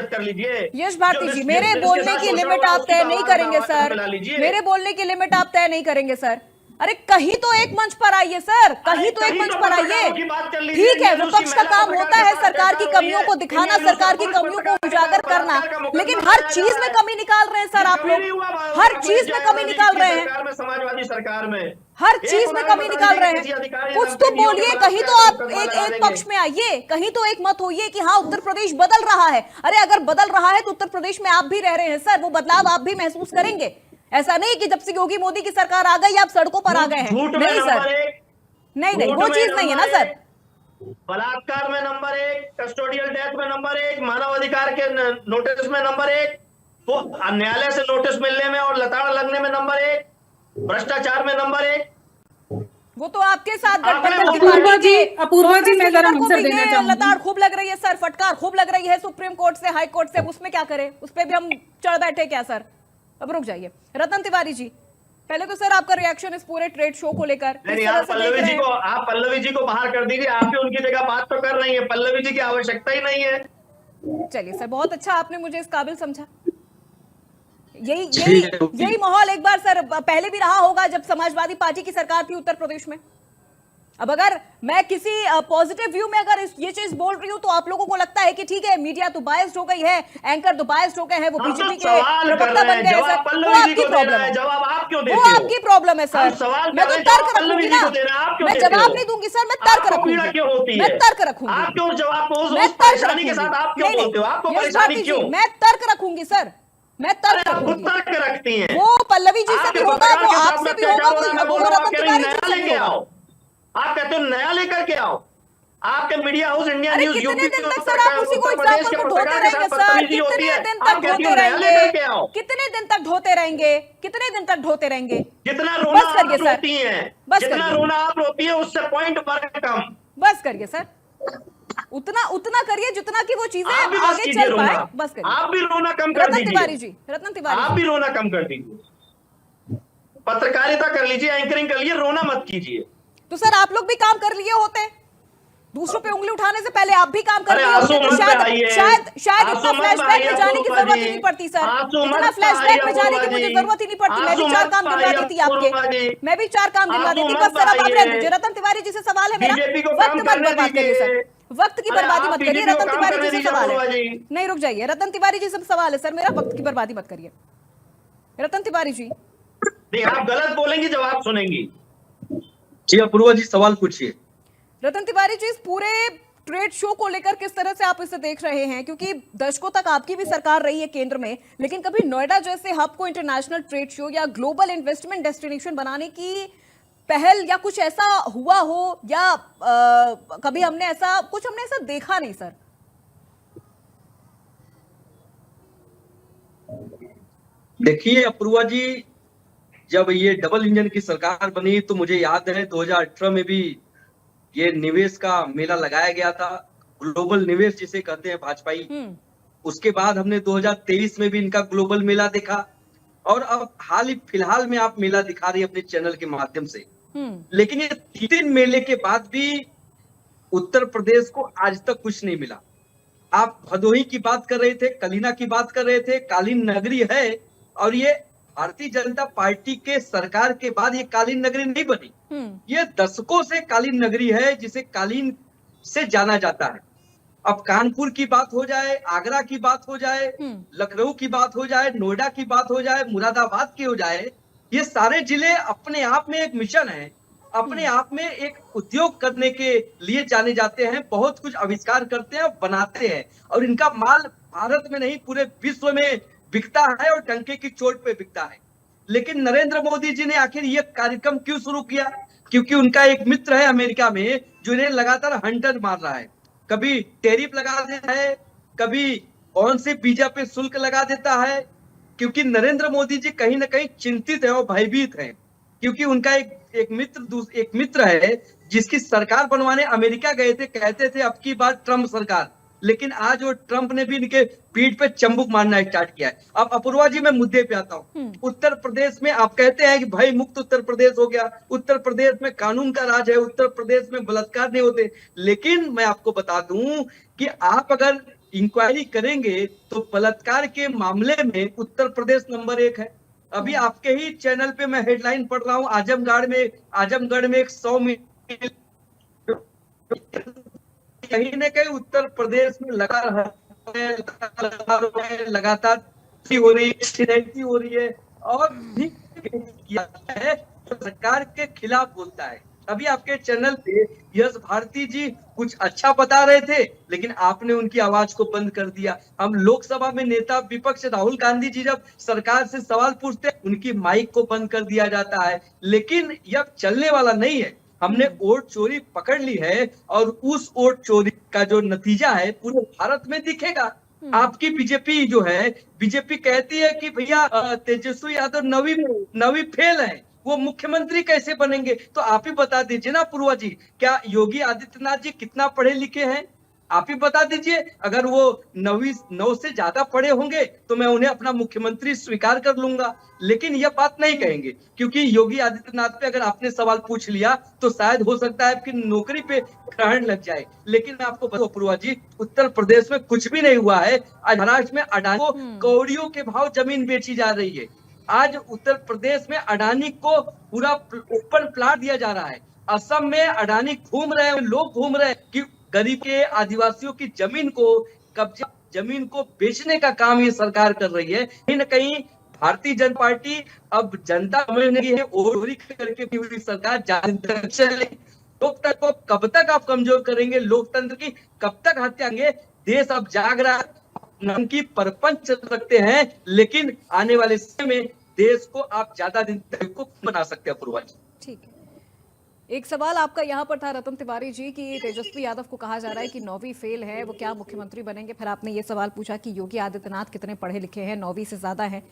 यश भारती जी, मेरे बोलने की लिमिट आप तय नहीं करेंगे सर, मेरे बोलने की लिमिट आप तय नहीं करेंगे सर। अरे कहीं तो एक मंच पर आइए सर, कहीं तो एक मंच पर आइए। ठीक है, विपक्ष का काम होता है सरकार की कमियों को दिखाना, सरकार की कमियों को उजागर करना, लेकिन हर चीज में कमी निकाल रहे हैं सर आप लोग, हर चीज में कमी निकाल रहे हैं, समाजवादी सरकार में हर चीज में कमी निकाल रहे हैं। कुछ तो बोलिए, कहीं तो आप एक पक्ष में आइए, कहीं तो एक मत होइए कि हाँ उत्तर प्रदेश बदल रहा है। अरे अगर बदल रहा है तो उत्तर प्रदेश में आप भी रह रहे हैं सर, वो बदलाव आप भी महसूस करेंगे। ऐसा नहीं कि जब से योगी मोदी की सरकार आ गई आप सड़कों पर आ गए हैं, नहीं सर, नहीं वो चीज नहीं है ना सर। बलात्कार में नंबर 1, कस्टोडियल डेथ में नंबर 1, मानव अधिकार के नोटिस में नंबर 1, तो न्यायालय से नोटिस मिलने में और लताड़ लगने में नंबर 1, भ्रष्टाचार में नंबर 1। वो तो आपके साथ अपूर्वा जी मैं जरा आंसर देना चाहूंगी। लताड़ खूब लग रही है सर, फटकार खूब लग रही है सुप्रीम कोर्ट से, हाई कोर्ट से, उसमें क्या करें? उस पर भी हम चढ़ बैठे क्या सर? अब रुक जाइए। रतन तिवारी जी, पहले तो सर आपका रिएक्शन इस पूरे ट्रेड शो को लेकर। नहीं, आप पल्लवी जी को बाहर कर दीजिए, आप ही उनकी जगह बात तो कर रही है, पल्लवी जी की आवश्यकता ही नहीं है। चलिए सर, बहुत अच्छा, आपने मुझे इस काबिल समझा। यही माहौल एक बार सर पहले भी रहा होगा जब समाजवादी पार्टी की सरकार थी उत्तर प्रदेश में। अब अगर मैं किसी पॉजिटिव व्यू में अगर ये चीज बोल रही हूँ तो आप लोगों को लगता है कि ठीक है, मीडिया तो बायस्ड हो गई है, एंकर तो बायस्ड हो गए हैं, वो बीजेपी के प्रवक्ता बन गए सर, वो आपकी प्रॉब्लम है, जवाब आप क्यों देते वो हो? आपकी प्रॉब्लम है सर। मैं तो तर्क रखूंगी ना, मैं जवाब नहीं दूंगी सर, मैं तर्क रखूंगी, मैं तर्क रखूंगी, आप क्यों जवाब मैं तर्क परेशानी के साथ आप क्यों बोलते हो? आपको यश परेशानी भारती क्यों? जी, मैं तर्क रखूंगी सर, मैं तर्क आप खुद रखूंगी। तर्क रखती हैं। वो पल्लवी जी से भी होगा, वो पत्रकार आपसे के भी होगा, साथ वो मैं रतन तिवारी जी से भी लेके होगा। आओ, आप कहते हो नया लेकर के आओ। आपके मीडिया हाउस इंडिया अरे न्यूज कितने यूपी दिन तक सर आप उसी को एग्जाम्पल को ढोते रहेंगे सर? कितने दिन तक ढोते रहेंगे? कितने दिन तक ढोते रहेंगे? कितने दिन तक ढोते रहेंगे? जितना रोना बस करिए आप सर, रोती हैं, बस जितना करिए, रोना आप रोती है उससे पॉइंट पर कम। बस करिए सर, उतना करिए जितना कि वो चीजें आप भी बस आगे कीजिए चल पाए। रोना। बस करिए, आप भी रोना कम कर रतन दीजिए। तिवारी जी, रतन तिवारी आप भी रोना कम कर दीजिए, पत्रकारिता कर लीजिए, एंकरिंग कर लीजिए, रोना मत कीजिए। तो सर आप लोग भी काम कर लिए होते, दूसरों पे उंगली उठाने से पहले आप भी काम कर अरे लिए होते, तो शायद इतना फ्लैशबैक में जाने की जरूरत ही नहीं पड़ती सर, इतना फ्लैशबैक में जाने की मुझे जरूरत ही नहीं पड़ती। मैं भी 4 काम गिनवा दी थी आपके, मैं भी 4 काम गिनवा दी थी। बस सर अब आप रहने दीजिए। रतन तिवारी जी से सवाल है मेरा, वक्त मत बर्बाद करिए सर, वक्त की बर्बादी मत करिए। रतन तिवारी जी से सवाल है, नहीं रुक जाइए, रतन तिवारी जी से सवाल है सर मेरा, वक्त की बर्बादी मत करिए। रतन तिवारी जी, नहीं आप गलत बोलेंगी, जवाब सुनेंगी। जी अपूर्वा जी सवाल पूछिए। रतन तिवारी जी, इस पूरे ट्रेड शो को लेकर किस तरह से आप इसे देख रहे हैं? क्योंकि दशकों तक आपकी भी सरकार रही है केंद्र में, लेकिन कभी नोएडा जैसे हब को इंटरनेशनल ट्रेड शो या ग्लोबल इन्वेस्टमेंट डेस्टिनेशन बनाने की पहल या कुछ ऐसा हुआ हो, या कभी हमने ऐसा देखा नहीं सर? देखिए अपूर्वा जी, जब ये डबल इंजन की सरकार बनी तो मुझे याद है 2018 में भी ये निवेश का मेला लगाया गया था, ग्लोबल निवेश जिसे कहते हैं भाजपाई। उसके बाद हमने 2023 में भी इनका ग्लोबल मेला देखा, और अब फिलहाल में आप मेला दिखा रही है अपने चैनल के माध्यम से। लेकिन ये 3 मेले के बाद भी उत्तर प्रदेश को आज तक कुछ नहीं मिला। आप भदोही की बात कर रहे थे, कलीना की बात कर रहे थे, कालीन नगरी है, और ये भारतीय जनता पार्टी के सरकार के बाद ये कालीन नगरी नहीं बनी। ये दशकों से कालीन नगरी है, जिसे कालीन से जाना जाता है। अब कानपुर की बात हो जाए, आगरा की बात हो जाए, लखनऊ की बात हो जाए, नोएडा की बात हो जाए, मुरादाबाद की हो जाए, ये सारे जिले अपने आप में एक मिशन है, अपने आप में एक उद्योग करने के लिए जाने जाते हैं, बहुत कुछ आविष्कार करते हैं, बनाते हैं, और इनका माल भारत में नहीं पूरे विश्व में बिकता है, और डंके की चोट पे बिकता है। लेकिन नरेंद्र मोदी जी ने आखिर ये कार्यक्रम क्यों शुरू किया? क्योंकि उनका एक मित्र है अमेरिका में जो इन्हें लगातार हंटर मार रहा है, कभी टैरिफ लगा देता है, कभी कौन से वीजा पे शुल्क लगा देता है। क्योंकि नरेंद्र मोदी जी कहीं ना कहीं चिंतित है और भयभीत है, क्योंकि उनका एक मित्र है जिसकी सरकार बनवाने अमेरिका गए थे, कहते थे अब की बार ट्रम्प सरकार, लेकिन आज वो ट्रम्प ने भी इनके पीठ पे चंबुक मारना स्टार्ट किया है। अब अपूर्वा जी मैं मुद्दे पे आता हूँ। उत्तर प्रदेश में आप कहते हैं कि भय मुक्त उत्तर प्रदेश हो गया, उत्तर प्रदेश में कानून का राज है, उत्तर प्रदेश में बलात्कार नहीं होते, लेकिन मैं आपको बता दूं कि आप अगर इंक्वायरी करेंगे तो बलात्कार के मामले में उत्तर प्रदेश नंबर 1 है। अभी आपके ही चैनल पे मैं हेडलाइन पढ़ रहा हूँ, आजमगढ़ में 100 मिल कहीं न कहीं उत्तर प्रदेश में लगातार हो रही है और सरकार के खिलाफ बोलता है। अभी आपके चैनल पे यश भारती जी कुछ अच्छा बता रहे थे, लेकिन आपने उनकी आवाज को बंद कर दिया। हम लोकसभा में नेता विपक्ष राहुल गांधी जी जब सरकार से सवाल पूछते, उनकी माइक को बंद कर दिया जाता है। लेकिन यह चलने वाला नहीं है। हमने वोट चोरी पकड़ ली है, और उस वोट चोरी का जो नतीजा है पूरे भारत में दिखेगा। आपकी बीजेपी जो है, बीजेपी कहती है कि भैया तेजस्वी यादव नवी फेल है, वो मुख्यमंत्री कैसे बनेंगे? तो आप ही बता दीजिए ना पूर्वा जी, क्या योगी आदित्यनाथ जी कितना पढ़े लिखे हैं? आप ही बता दीजिए, अगर वो 9 से ज्यादा पढ़े होंगे तो मैं उन्हें अपना मुख्यमंत्री स्वीकार कर लूंगा, लेकिन यह बात नहीं कहेंगे, क्योंकि योगी आदित्यनाथ पे अगर आपने सवाल पूछ लिया तो शायद हो सकता है कि नौकरी पे ग्रहण लग जाए। लेकिन मैं आपको बताऊं अपूर्वा जी, उत्तर प्रदेश में कुछ भी नहीं हुआ है। आज महाराष्ट्र में अडानी को कौड़ियों के भाव जमीन बेची जा रही है। आज उत्तर प्रदेश में अडानी को पूरा ओपन प्लाट दिया जा रहा है। असम में अडानी घूम रहे हैं, लोग घूम रहे हैं कि गरीब के आदिवासियों की जमीन को कब्जा, जमीन को बेचने का काम ये सरकार कर रही है। कहीं न कहीं भारतीय जनता पार्टी अब जनता समझ नहीं है, ओरी करके पूरी सरकार चले। लोकतंत्र को कब तक आप कमजोर करेंगे, लोकतंत्र की कब तक हत्या करेंगे? देश अब जाग रहा है, नाम की परपंच चल सकते हैं, लेकिन आने वाले समय में देश को आप ज्यादा दिन तक को बना सकते हैं। अपूर्वा जी, ठीक है, एक सवाल आपका यहाँ पर था रतन तिवारी जी कि तेजस्वी यादव को कहा जा रहा है कि 9वीं फेल है, वो क्या मुख्यमंत्री बनेंगे? फिर आपने ये सवाल पूछा कि योगी आदित्यनाथ कितने पढ़े लिखे हैं, 9वीं से ज्यादा है।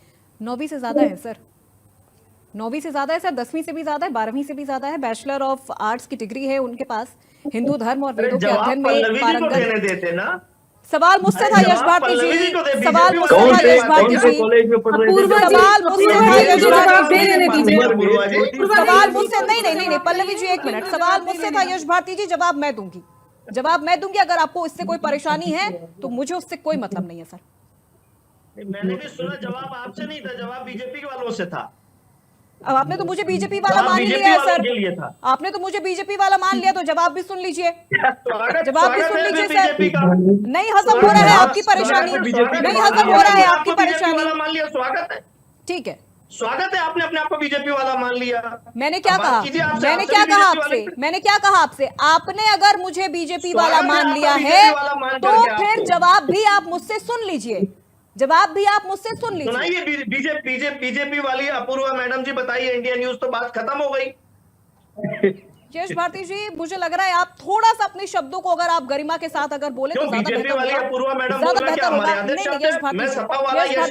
9वीं से ज्यादा है सर, 9वीं से ज्यादा है सर, 10वीं से भी ज्यादा है, 12वीं से भी ज्यादा है। बैचलर ऑफ आर्ट्स की डिग्री है उनके पास, हिंदू धर्म और वेदों के अध्ययन में पारंगत। देते ना, सवाल मुझसे था यश भारती जी, सवाल मुझसे था यश भारती जी, सवाल मुझसे था यश भारती जी, सवाल मुझसे नहीं पल्लवी जी एक मिनट, सवाल मुझसे था यश भारती जी, जवाब मैं दूंगी, जवाब मैं दूंगी। अगर आपको इससे कोई परेशानी है तो मुझे उससे कोई मतलब नहीं है सर। मैंने भी सुना, जवाब आपसे नहीं था, जवाब बीजेपी वालों से था। अब आपने तो मुझे बीजेपी वाला मान लिया है सर, आपने तो मुझे बीजेपी वाला मान लिया, तो जवाब भी सुन लीजिए, जवाब भी सुन लीजिए सर। नहीं हजम हो रहा है आपकी परेशानी, नहीं हजम हो रहा है आपकी परेशानी, मान लिया, स्वागत है, ठीक है, स्वागत है, आपने अपने आप को बीजेपी वाला मान लिया। मैंने क्या कहा, मैंने क्या कहा आपसे, मैंने क्या कहा आपसे? आपने अगर मुझे बीजेपी वाला मान लिया है तो फिर जवाब भी आप मुझसे सुन लीजिए, जवाब भी आप मुझसे सुन लीजिए। सुनाइए, बीजेपी वाली अपूर्वा मैडम जी बताइए, इंडिया न्यूज तो बात खत्म हो गई। यश भारती जी, मुझे लग रहा है आप थोड़ा सा अपने शब्दों को अगर आप गरिमा के साथ अगर बोले तो ज्यादा बेहतर होगा, ज्यादा बेहतर होगा। नहीं यश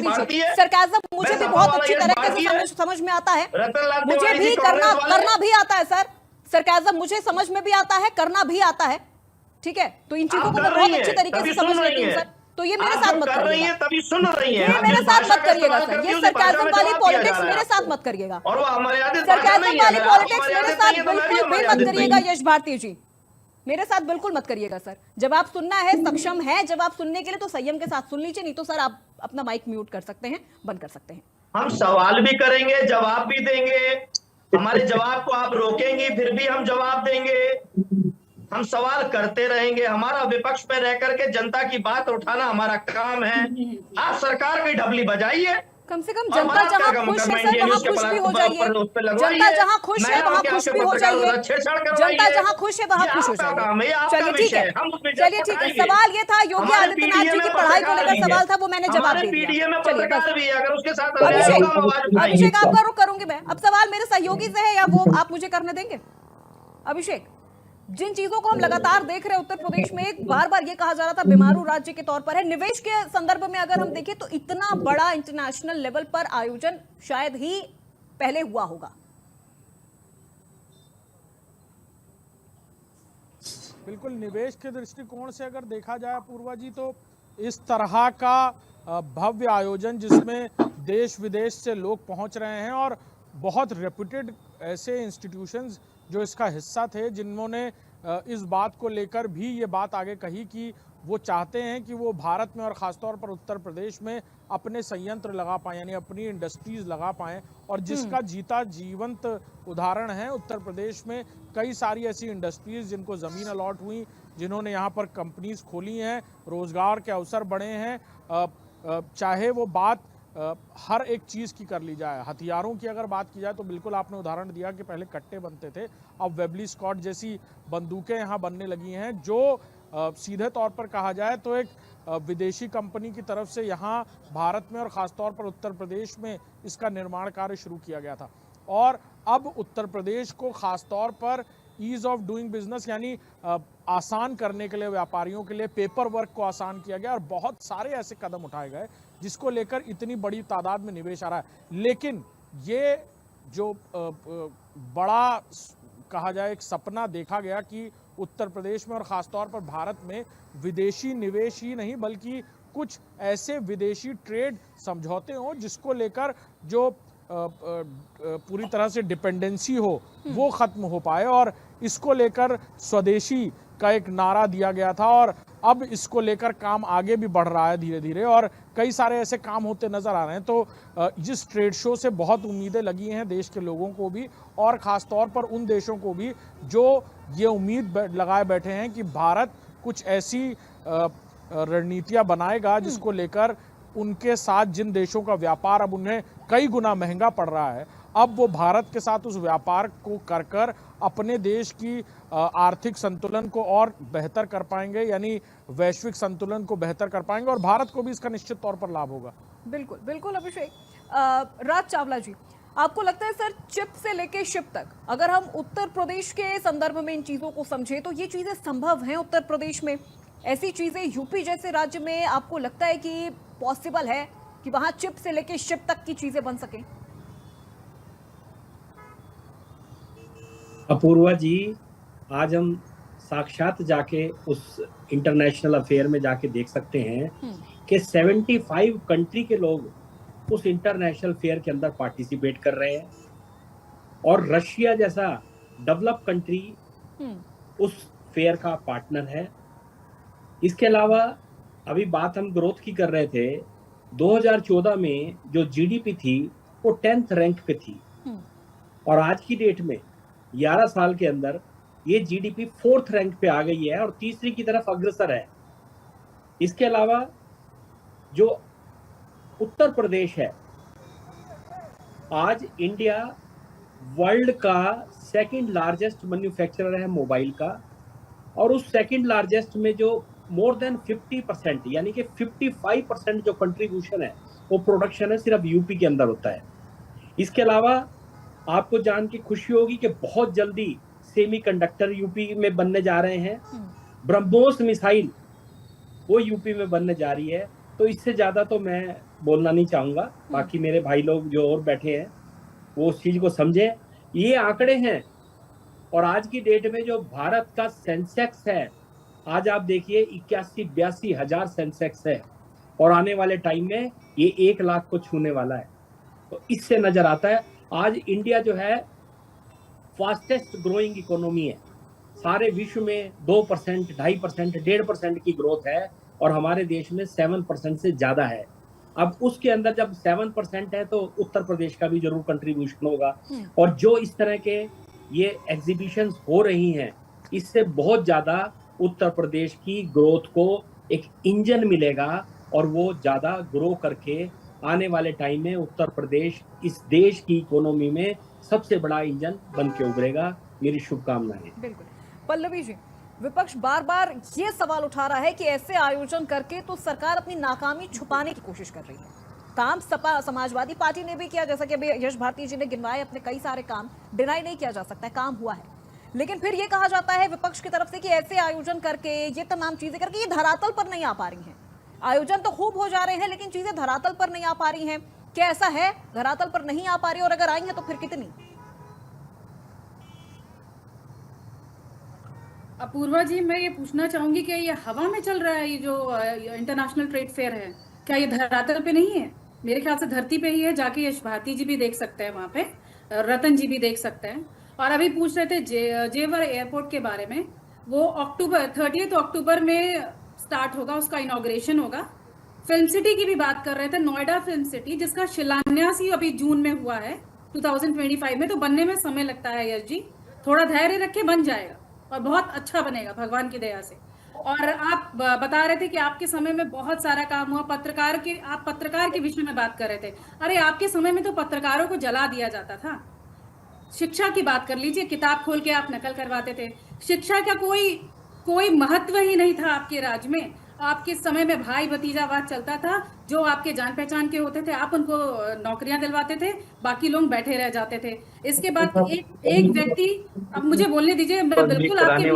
भारती जी, सरकाज़म मुझे भी बहुत अच्छी तरीके से समझ में आता है, मुझे भी करना भी आता है सर, सरकाज़म मुझे समझ में भी आता है, करना भी आता है, ठीक है, तो इन चीजों को मैं बहुत अच्छी तरीके से समझ लेती हूँ सर। तो ये मेरे साथ मत करिएगा, तभी सुन रही है, ये मेरे साथ मत करिएगा सर, ये सरकाज़म वाली पॉलिटिक्स मेरे साथ मत करिएगा, और वो हमारे सरकाज़म वाली पॉलिटिक्स मेरे साथ बिल्कुल भी मत करिएगा यश भारती जी, मेरे साथ बिल्कुल मत करिएगा सर। जवाब सुनना है, सक्षम है जवाब सुनने के लिए तो संयम के साथ सुन लीजिए, नहीं तो सर आप अपना माइक म्यूट कर सकते हैं, बंद कर सकते हैं। हम सवाल भी करेंगे, जवाब भी देंगे, हमारे जवाब को आप रोकेंगे फिर भी हम जवाब देंगे, हम सवाल करते रहेंगे। हमारा विपक्ष में रह करके जनता की बात उठाना हमारा काम है। आप सरकार की ढबली बजाइए, कम से कम जनता जहां खुश है सर वहां खुश भी हो जाइए, जनता जहां खुश है वहां खुश भी हो जाइए, जनता जहां खुश है वहां खुश हो जाइए। चलिए ठीक है, चलिए ठीक है, सवाल ये था योगी आदित्यनाथ जी की पढ़ाई को लेकर सवाल था, वो मैंने जवाब दे दिया। चलिए बस अभिषेक आपका रुख करूंगी मैं, अब सवाल मेरे सहयोगी से है या वो आप मुझे करने देंगे? अभिषेक, जिन चीजों को हम लगातार देख रहे हैं उत्तर प्रदेश में, एक बार बार ये कहा जा रहा था बीमारू राज्य के तौर पर है, निवेश के संदर्भ में अगर हम देखें तो इतना बड़ा इंटरनेशनल लेवल पर आयोजन शायद ही पहले हुआ होगा। बिल्कुल, निवेश के दृष्टिकोण से अगर देखा जाए पूर्वा जी, तो इस तरह का भव्य आयोजन जिसमें देश विदेश से लोग पहुंच रहे हैं और बहुत रेप्यूटेड ऐसे इंस्टीट्यूशंस जो इसका हिस्सा थे, जिन्होंने इस बात को लेकर भी ये बात आगे कही कि वो चाहते हैं कि वो भारत में और ख़ासतौर पर उत्तर प्रदेश में अपने संयंत्र लगा पाएं, यानी अपनी इंडस्ट्रीज लगा पाएं, और जिसका जीता जीवंत उदाहरण है उत्तर प्रदेश में कई सारी ऐसी इंडस्ट्रीज जिनको ज़मीन अलॉट हुई, जिन्होंने यहाँ पर कंपनीज खोली हैं, रोज़गार के अवसर बढ़े हैं। चाहे वो बात हर एक चीज़ की कर ली जाए, हथियारों की अगर बात की जाए तो बिल्कुल आपने उदाहरण दिया कि पहले कट्टे बनते थे, अब वेबली स्कॉट जैसी बंदूकें यहाँ बनने लगी हैं, जो सीधे तौर पर कहा जाए तो एक विदेशी कंपनी की तरफ से यहाँ भारत में और ख़ासतौर पर उत्तर प्रदेश में इसका निर्माण कार्य शुरू किया गया था। और अब उत्तर प्रदेश को ख़ासतौर पर ईज़ ऑफ डूइंग बिजनेस यानी आसान करने के लिए, व्यापारियों के लिए पेपर वर्क को आसान किया गया और बहुत सारे ऐसे कदम उठाए गए जिसको लेकर इतनी बड़ी तादाद में निवेश आ रहा है। लेकिन ये जो बड़ा कहा जाए एक सपना देखा गया कि उत्तर प्रदेश में और ख़ासतौर पर भारत में विदेशी निवेश ही नहीं बल्कि कुछ ऐसे विदेशी ट्रेड समझौते हों जिसको लेकर जो पूरी तरह से डिपेंडेंसी हो वो ख़त्म हो पाए, और इसको लेकर स्वदेशी का एक नारा दिया गया था और अब इसको लेकर काम आगे भी बढ़ रहा है धीरे धीरे और कई सारे ऐसे काम होते नज़र आ रहे हैं। तो जिस ट्रेड शो से बहुत उम्मीदें लगी हैं देश के लोगों को भी और ख़ास तौर पर उन देशों को भी जो ये उम्मीद लगाए बैठे हैं कि भारत कुछ ऐसी रणनीतियां बनाएगा जिसको लेकर उनके साथ जिन देशों का व्यापार अब उन्हें कई गुना महंगा पड़ रहा है, अब वो भारत के साथ उस व्यापार को कर अपने देश की आर्थिक संतुलन को और बेहतर कर पाएंगे, यानी वैश्विक संतुलन को बेहतर कर पाएंगे और भारत को भी इसका निश्चित तौर पर लाभ होगा। बिल्कुल बिल्कुल। अभिषेक, राज चावला जी, आपको लगता है सर चिप से लेके शिप तक अगर हम उत्तर प्रदेश के संदर्भ में इन चीजों को समझें तो ये चीजें संभव हैं उत्तर प्रदेश में? ऐसी चीजें यूपी जैसे राज्य में आपको लगता है कि पॉसिबल है कि वहां चिप से लेके शिप तक की चीजें बन सकें? अपूर्वा जी, आज हम साक्षात जाके उस इंटरनेशनल अफेयर में जाके देख सकते हैं कि 75 कंट्री के लोग उस इंटरनेशनल फेयर के अंदर पार्टिसिपेट कर रहे हैं और रशिया जैसा डेवलप कंट्री उस फेयर का पार्टनर है। इसके अलावा अभी बात हम ग्रोथ की कर रहे थे, 2014 में जो जीडीपी थी वो 10th रैंक पे थी और आज की डेट में 11 साल के अंदर ये जीडीपी 4th रैंक पे आ गई है और तीसरी की तरफ अग्रसर है। इसके अलावा जो उत्तर प्रदेश है, आज इंडिया वर्ल्ड का 2nd लार्जेस्ट मैन्युफैक्चरर है मोबाइल का और उस 2nd लार्जेस्ट में जो मोर देन 50% यानी कि 55% जो कंट्रीब्यूशन है वो प्रोडक्शन है सिर्फ यूपी के अंदर होता है। इसके अलावा आपको जान के खुशी होगी कि बहुत जल्दी सेमीकंडक्टर यूपी में बनने जा रहे हैं, ब्रह्मोस मिसाइल वो यूपी में बनने जा रही है। तो इससे ज्यादा तो मैं बोलना नहीं चाहूंगा, बाकी मेरे भाई लोग जो और बैठे हैं वो उस चीज को समझे। ये आंकड़े हैं और आज की डेट में जो भारत का सेंसेक्स है, आज आप देखिए 81-82 हजार सेंसेक्स है और आने वाले टाइम में ये 1 लाख को छूने वाला है। तो इससे नजर आता है आज इंडिया जो है फास्टेस्ट ग्रोइंग इकोनॉमी है। सारे विश्व में 2%, 2.5%, 1.5% की ग्रोथ है और हमारे देश में 7% से ज्यादा है। अब उसके अंदर जब 7% है तो उत्तर प्रदेश का भी जरूर कंट्रीब्यूशन होगा और जो इस तरह के ये एग्जीबिशंस हो रही हैं इससे बहुत ज्यादा उत्तर प्रदेश की ग्रोथ को एक इंजन मिलेगा और वो ज्यादा ग्रो करके आने वाले टाइम में उत्तर प्रदेश इस देश की इकोनॉमी में सबसे बड़ा इंजन बन के उभरेगा। मेरी शुभकामनाएं। बिल्कुल। पल्लवी जी, विपक्ष बार बार ये सवाल उठा रहा है कि ऐसे आयोजन करके तो सरकार अपनी नाकामी छुपाने की कोशिश कर रही है। काम सपा समाजवादी पार्टी ने भी किया, जैसा कि अभी यश भारती जी ने गिनवाए अपने कई सारे काम, डिनाई नहीं किया जा सकता है, काम हुआ है। लेकिन फिर ये कहा जाता है विपक्ष की तरफ से कि ऐसे आयोजन करके ये तमाम चीजें करके ये धरातल पर नहीं आ पा रही हैं। आयोजन तो खूब हो जा रहे हैं लेकिन चीजें धरातल पर नहीं आ पा रही हैं। क्या ऐसा है, धरातल पर नहीं आ पा रही और अगर आई हैं तो फिर कितनी? अपूर्वा जी, मैं ये पूछना चाहूंगी कि ये हवा में चल रहा है, ये जो इंटरनेशनल ट्रेड फेयर है, क्या ये धरातल पे नहीं है? मेरे ख्याल से धरती पे ही है। जाके यश भारती जी भी देख सकते हैं, वहाँ पे रतन जी भी देख सकते हैं। और अभी पूछ रहे थे जेवर एयरपोर्ट के बारे में, वो 30 अक्टूबर में स्टार्ट होगा, उसका इनॉग्रेशन होगा। फिल्म सिटी की भी बात कर रहे थे, नोएडा फिल्म सिटी, जिसका शिलान्यास ही अभी जून में हुआ है 2025 में। तो बनने में समय लगता है यश जी, थोड़ा धैर्य रखे, बन जाएगा और बहुत अच्छा बनेगा भगवान की दया से। और आप बता रहे थे कि आपके समय में बहुत सारा काम हुआ, आप पत्रकार के विषय में बात कर रहे थे। अरे आपके समय में तो पत्रकारों को जला दिया जाता था। शिक्षा की बात कर लीजिए, किताब खोल के आप नकल करवाते थे। शिक्षा का कोई महत्व ही नहीं था आपके राज्य में। आपके समय में भाई भतीजावाद चलता था, जो आपके जान पहचान के होते थे आप उनको नौकरियां दिलवाते थे, बाकी लोग बैठे रह जाते थे। इसके बाद एक व्यक्ति, अब मुझे बोलने दीजिए, मैं बिल्कुल आपके,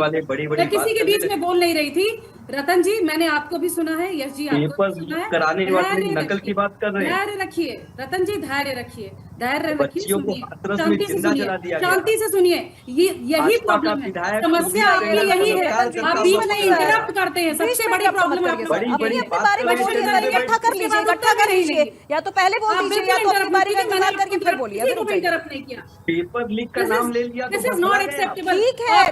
मैं किसी के बीच में बोल नहीं रही थी। रतन जी, मैंने आपको भी सुना है, यश जी आपको पेपर भी सुना है। कराने वाले नकल की बात कर रहे हैं। धैर्य रखिए रतन जी, धैर्य रखिए, धैर्य रखिए, बच्चियों को सुनिए, हाथरस में शांति से जिंदा सुनिए, जला दिया गया। शांति से सुनिए। यही भाजपा का प्रॉब्लम है, विधायक समस्या आपकी यही है, आप बीच में इंटरप्ट करते हैं, सबसे बड़ी प्रॉब्लम है। बड़ी बड़ी अपनी बारी में बोलिए सर, इकट्ठा कर लीजिए, इकट्ठा कर लीजिए, या तो पहले बोल दीजिए या तो अपनी बारी में इंतजार करके फिर बोलिए। अभी रुक जाइए। इंटरप्ट नहीं किया। पेपर लीक का नाम ले लिया तो दिस इज बदला नॉट गया। एक्सेप्टेबल।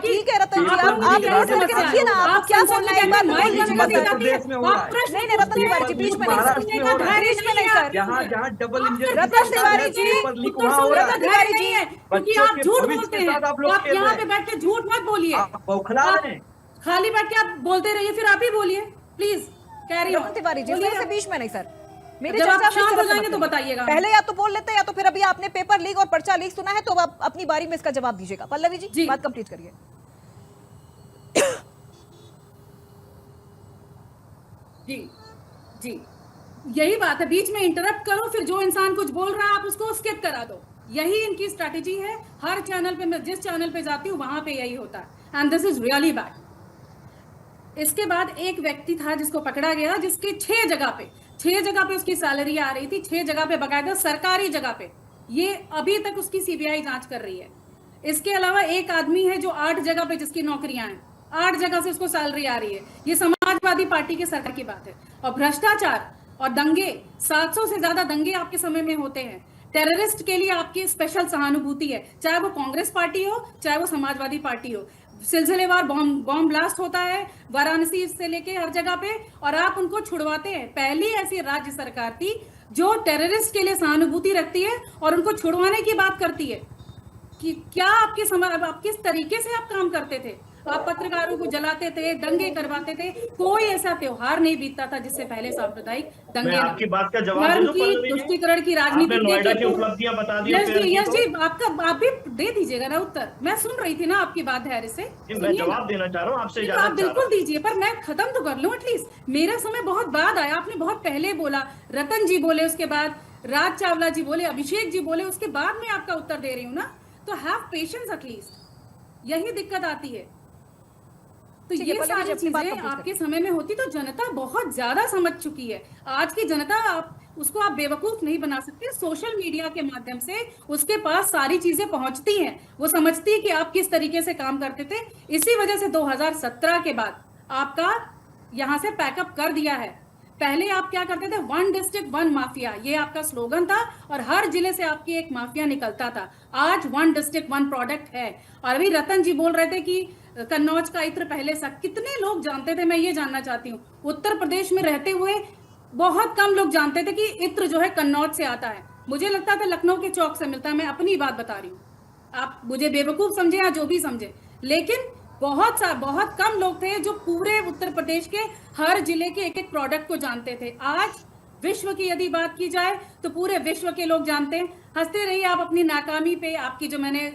ठीक है रतन जी, आप बीच में रखिए ना, आप क्या सुनना है एक बार बोल दीजिए। मध्य प्रदेश में हो रहा है। नहीं रतन तिवारी जी, बीच में नहीं सर, महाराष्ट्र में हो रहा है। बीच में नहीं सर। जहाँ जहाँ डबल इंजन रतन तिवारी जी, पेपर लीक वहाँ हो रहा है। तिवारी जी है, क्योंकि बच्चों आप के झूठ भविष्य बोलते के हैं, साथ आप लोग आप खेल यहाँ रहे पे हैं। बैठ के झूठ मत बोलिए, आप बौखला रहे हैं। खाली बैठ के आप बोलते रहिए, फिर आप ही बोलिए प्लीज। कैरी रतन तिवारी जी, फिर से बीच में नहीं सर, मेरी जब आप चर्चा में शांत इस हो तरह से जाएंगे मत तो करिए। बताइएगा। पहले या तो बोल लेते हैं या तो फिर अभी आपने पेपर लीक और पर्चा लीक सुना है तो आप अपनी बारी में इसका जवाब दीजिएगा। पल्लवी जी बात कंप्लीट करिए। जी जी, यही बात है, बीच में इंटरप्ट करो, फिर जो इंसान कुछ बोल रहा है आप उसको स्किप करा दो। यही इनकी स्ट्रैटेजी है। हर चैनल पे, मैं जिस चैनल पे जाती हूँ वहां पे यही होता है, and this is really bad. इसके बाद एक व्यक्ति था जिसको पकड़ा गया, जिसके 6 जगह पे उसकी सैलरी आ रही थी, 6 जगह पे बकायदा सरकारी जगह पे। ये अभी तक उसकी सीबीआई जांच कर रही है। इसके अलावा एक आदमी है जो 8 जगह पे जिसकी नौकरियां हैं, 8 जगह से उसको सैलरी आ रही है। ये समाजवादी पार्टी के सरकार की बात है। और भ्रष्टाचार और दंगे, 700 से ज्यादा दंगे आपके समय में होते हैं। टेररिस्ट के लिए आपकी स्पेशल सहानुभूति है, चाहे वो कांग्रेस पार्टी हो चाहे वो समाजवादी पार्टी हो। सिलसिलेवार बॉम्ब ब्लास्ट होता है वाराणसी से लेके हर जगह पे, और आप उनको छुड़वाते हैं। पहली ऐसी राज्य सरकार थी जो टेररिस्ट के लिए सहानुभूति रखती है और उनको छुड़वाने की बात करती है। कि क्या आप किस तरीके से आप काम करते थे? आप पत्रकारों को जलाते थे, दंगे करवाते थे। कोई ऐसा त्योहार नहीं बीतता था जिससे पहले सांप्रदायिक दंगे। मैं आपकी बात का जवाब दूं पल्लवी जी? तुष्टीकरण की राजनीति, आपने नोएडा की उपलब्धियां बता दी। यश जी आप भी दे दीजिएगा ना उत्तर। मैं सुन रही थी ना आपकी बात धैर्य से। मैं जवाब देना चाह रहा हूँ आपसे। आप बिल्कुल दीजिए, पर मैं खत्म तो कर लूं एटलीस्ट। मेरा समय बहुत बाद आया, आपने बहुत पहले बोला, रतन जी बोले, उसके बाद राज चावला जी बोले, अभिषेक जी बोले, उसके बाद मैं आपका उत्तर दे रही हूँ ना। तो हैव पेशेंस एटलीस्ट। यही दिक्कत आती है। तो ये सारी चीजें आपके समय में होती तो जनता बहुत ज्यादा समझ चुकी है। आज की जनता उसको आप बेवकूफ नहीं बना सकते। सोशल मीडिया के माध्यम से उसके पास सारी चीजें पहुंचती हैं, वो समझती है कि आप किस तरीके से काम करते थे। इसी वजह से 2017 के बाद आपका यहां से पैकअप कर दिया है। पहले आप क्या करते थे? 1 डिस्ट्रिक्ट 1 माफिया, ये आपका स्लोगन था और हर जिले से आपकी एक माफिया निकलता था। आज 1 डिस्ट्रिक्ट 1 प्रोडक्ट है। और अभी रतन जी बोल रहे थे कि कन्नौज का इत्र पहले से कितने लोग जानते थे? मैं ये जानना चाहती हूँ। उत्तर प्रदेश में रहते हुए बहुत कम लोग जानते थे कि इत्र जो है कन्नौज से आता है। मुझे लगता था लखनऊ के चौक से मिलता है। मैं अपनी बात बता रही हूँ, आप मुझे बेवकूफ समझे या जो भी समझे, लेकिन बहुत कम लोग थे जो पूरे उत्तर प्रदेश के हर जिले के एक एक प्रोडक्ट को जानते थे। आज विश्व की यदि बात की जाए तो पूरे विश्व के लोग जानते हैं। हंसते रहिए आप अपनी नाकामी पे, आपकी जो मैंने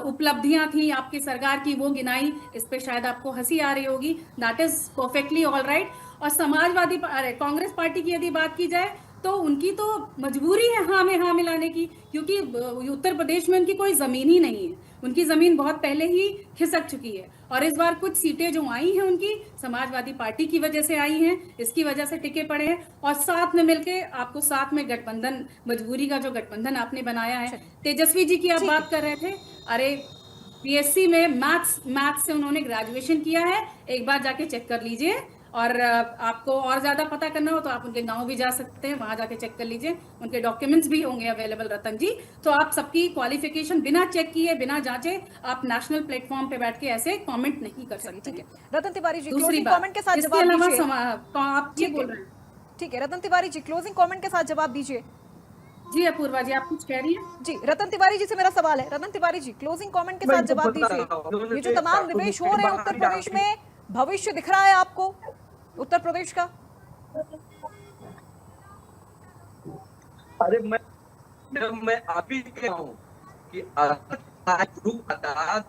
उपलब्धियां थी आपकी सरकार की वो गिनाई, इस पे शायद आपको हंसी आ रही होगी। That is perfectly all right. और समाजवादी कांग्रेस पार्टी की यदि बात की जाए तो उनकी तो मजबूरी है हाँ में हाँ मिलाने की, क्योंकि उत्तर प्रदेश में उनकी कोई जमीन ही नहीं है। उनकी जमीन बहुत पहले ही खिसक चुकी है। और इस बार कुछ सीटें जो आई हैं उनकी समाजवादी पार्टी की वजह से आई हैं, इसकी वजह से टिके पड़े हैं। और साथ में मिलके आपको साथ में गठबंधन, मजबूरी का जो गठबंधन आपने बनाया है। तेजस्वी जी की आप बात कर रहे थे, अरे बीएससी में मैथ्स से उन्होंने ग्रेजुएशन किया है, एक बार जाके चेक कर लीजिए। और आपको और ज्यादा पता करना हो तो आप उनके गांव भी जा सकते हैं, वहां जाके चेक कर लीजिए। उनके डॉक्यूमेंट्स भी होंगे अवेलेबल रतन जी। तो आप सबकी क्वालिफिकेशन बिना चेक किए, बिना जांचे आप नेशनल प्लेटफॉर्म पे बैठ के ऐसे कमेंट नहीं कर सकते। ठीक है रतन तिवारी जी, दूसरी क्लोजिंग बात, कमेंट के साथ इसके जवाब अलावा दीजिए। आप ये बोल रहे हैं। ठीक है रतन तिवारी जी, क्लोजिंग कमेंट के साथ जवाब दीजिए। जी अपूर्वा जी, आप कुछ कह रही हैं? जी रतन तिवारी जी से मेरा सवाल है। रतन तिवारी जी, क्लोजिंग कमेंट के साथ जवाब दीजिए। ये जो तमाम निवेश हो रहे हैं उत्तर प्रदेश में, भविष्य दिख रहा है आपको उत्तर प्रदेश का? अरे मैं आप ही कह रहा हूँ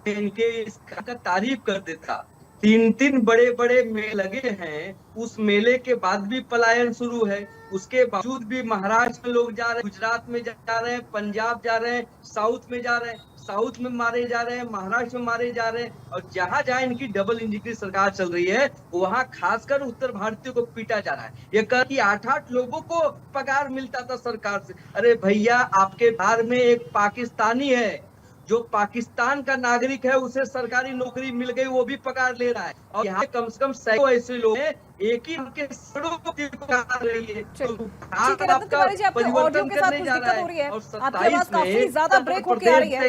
कि इनके इसका तारीफ कर देता। 3 बड़े मेले लगे हैं, उस मेले के बाद भी पलायन शुरू है। उसके बावजूद भी महाराष्ट्र में लोग जा रहे हैं, गुजरात में जा रहे हैं, पंजाब जा रहे हैं, साउथ में जा रहे हैं। साउथ में मारे जा रहे हैं, महाराष्ट्र में मारे जा रहे हैं, और जहां जहां इनकी डबल इंजन की सरकार चल रही है वहां खासकर उत्तर भारतीयों को पीटा जा रहा है। ये कह कि 8-8 लोगों को पगार मिलता था सरकार से। अरे भैया, आपके बिहार में एक पाकिस्तानी है जो पाकिस्तान का नागरिक है, उसे सरकारी नौकरी मिल गई, वो भी पगार ले रहा है। और यहाँ कम से कम सैकड़ों ऐसे लोग हैं, एक ही के सड़कों को पगार रही है। ठीक है रतन तिवारी जी, आपके ऑडियो के साथ कुछ दिक्कत हो रही है, आपकी आवाज काफी ज्यादा ब्रेक होके आ रही है।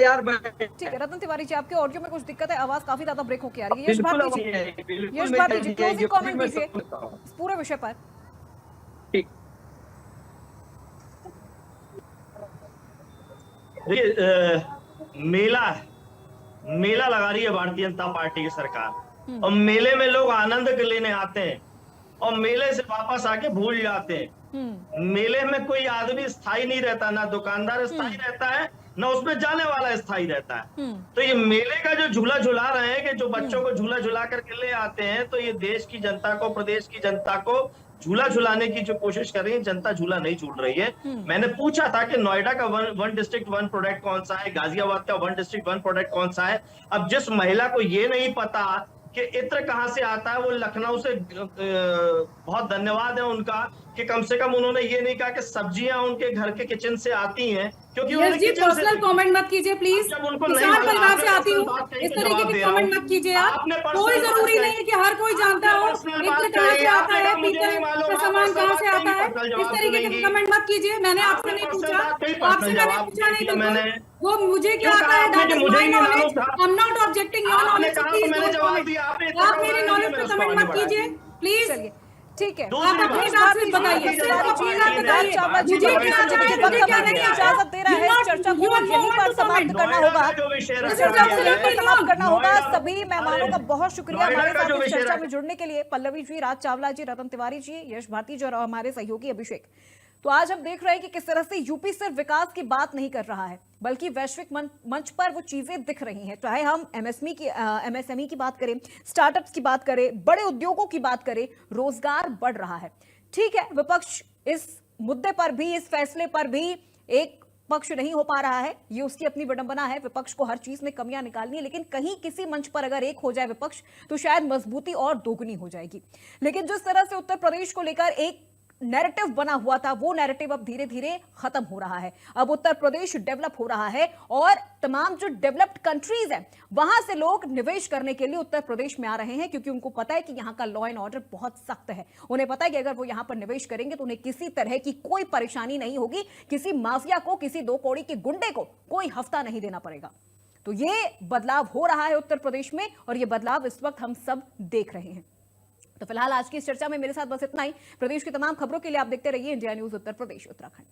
ठीक है रतन तिवारी जी, आपके ऑडियो में कुछ दिक्कत है, आवाज काफी ज्यादा ब्रेक होके आ रही है। यश भारती जी क्लोजिंग कमेंट दीजिए इस पूरे विषय पर। मेला लगा रही है भारतीय जनता पार्टी की सरकार, और मेले में लोग आनंद के लेने आते हैं और मेले से वापस आके भूल जाते हैं। मेले में कोई आदमी स्थायी नहीं रहता, ना दुकानदार स्थायी रहता है, ना उसमें जाने वाला स्थायी रहता है। तो ये मेले का जो झूला झुला रहे हैं, कि जो बच्चों को झूला झुला करके ले आते हैं, तो ये देश की जनता को, प्रदेश की जनता को झूला झुलाने की जो कोशिश कर रही है, जनता झूला नहीं झूल रही है। मैंने पूछा था कि नोएडा का वन डिस्ट्रिक्ट वन प्रोडक्ट कौन सा है, गाजियाबाद का वन डिस्ट्रिक्ट वन प्रोडक्ट कौन सा है। अब जिस महिला को ये नहीं पता कि इत्र कहां से आता है, वो लखनऊ से, बहुत धन्यवाद है उनका कि कम से कम उन्होंने ये नहीं कहा कि सब्जियां उनके घर के किचन से आती हैं, क्योंकि पर्सनल कमेंट मत कीजिए प्लीज। किसान परिवार से आती हूँ, इस तरीके के कमेंट मत कीजिए आप। कोई जरूरी नहीं है कि हर कोई जानता हो इत्र कहाँ से आता है, पीतल का सामान कहाँ से आता है। इस तरीके के कमेंट मत कीजिए। मैंने आपसे नहीं पूछा, आपसे मैंने पूछा नहीं, तो वो मुझे क्या आता है, that is my knowledge. I am not objecting your knowledge, please don't comment. आप मेरे नॉलेज पे कमेंट मत कीजिए प्लीज। ठीक है, आप अपने हिसाब से बताइए, सिर्फ अपनी बात बताइए। इजाजत दे रहा है, इस चर्चा को यहीं पर समाप्त करना होगा, इस चर्चा को यहीं पर समाप्त करना होगा। सभी मेहमानों का बहुत शुक्रिया हमारे साथ इस चर्चा में जुड़ने के लिए। पल्लवी जी, राज चावला जी, रतन तिवारी जी, यश भारती जी और हमारे सहयोगी अभिषेक। तो आज हम देख रहे हैं कि किस तरह से यूपी सिर्फ विकास की बात नहीं कर रहा है, बल्कि वैश्विक मंच पर वो चीजें दिख रही हैं। चाहे हम एमएसएमई की बात करें, स्टार्टअप्स की बात करें, बड़े उद्योगों की बात करें, रोजगार बढ़ रहा है। ठीक है, विपक्ष इस मुद्दे पर भी, इस फैसले पर भी एक पक्ष नहीं हो पा रहा है, ये उसकी अपनी विडंबना है। विपक्ष को हर चीज में कमियां निकालनी है, लेकिन कहीं किसी मंच पर अगर एक हो जाए विपक्ष, तो शायद मजबूती और दोगुनी हो जाएगी। लेकिन जिस तरह से उत्तर प्रदेश को लेकर एक नैरेटिव बना हुआ था, वो नैरेटिव अब धीरे धीरे खत्म हो रहा है। अब उत्तर प्रदेश डेवलप हो रहा है और तमाम जो डेवलप्ड कंट्रीज हैं, वहां से लोग निवेश करने के लिए उत्तर प्रदेश में आ रहे हैं, क्योंकि उनको पता है कि यहां का लॉ एंड ऑर्डर बहुत सख्त है। उन्हें पता है कि अगर वो यहां पर निवेश करेंगे तो उन्हें किसी तरह की कोई परेशानी नहीं होगी, किसी माफिया को, किसी दो कौड़ी के गुंडे को कोई हफ्ता नहीं देना पड़ेगा। तो ये बदलाव हो रहा है उत्तर प्रदेश में, और ये बदलाव इस वक्त हम सब देख रहे हैं। तो फिलहाल आज की इस चर्चा में मेरे साथ बस इतना ही। प्रदेश की तमाम खबरों के लिए आप देखते रहिए इंडिया न्यूज उत्तर प्रदेश उत्तराखंड।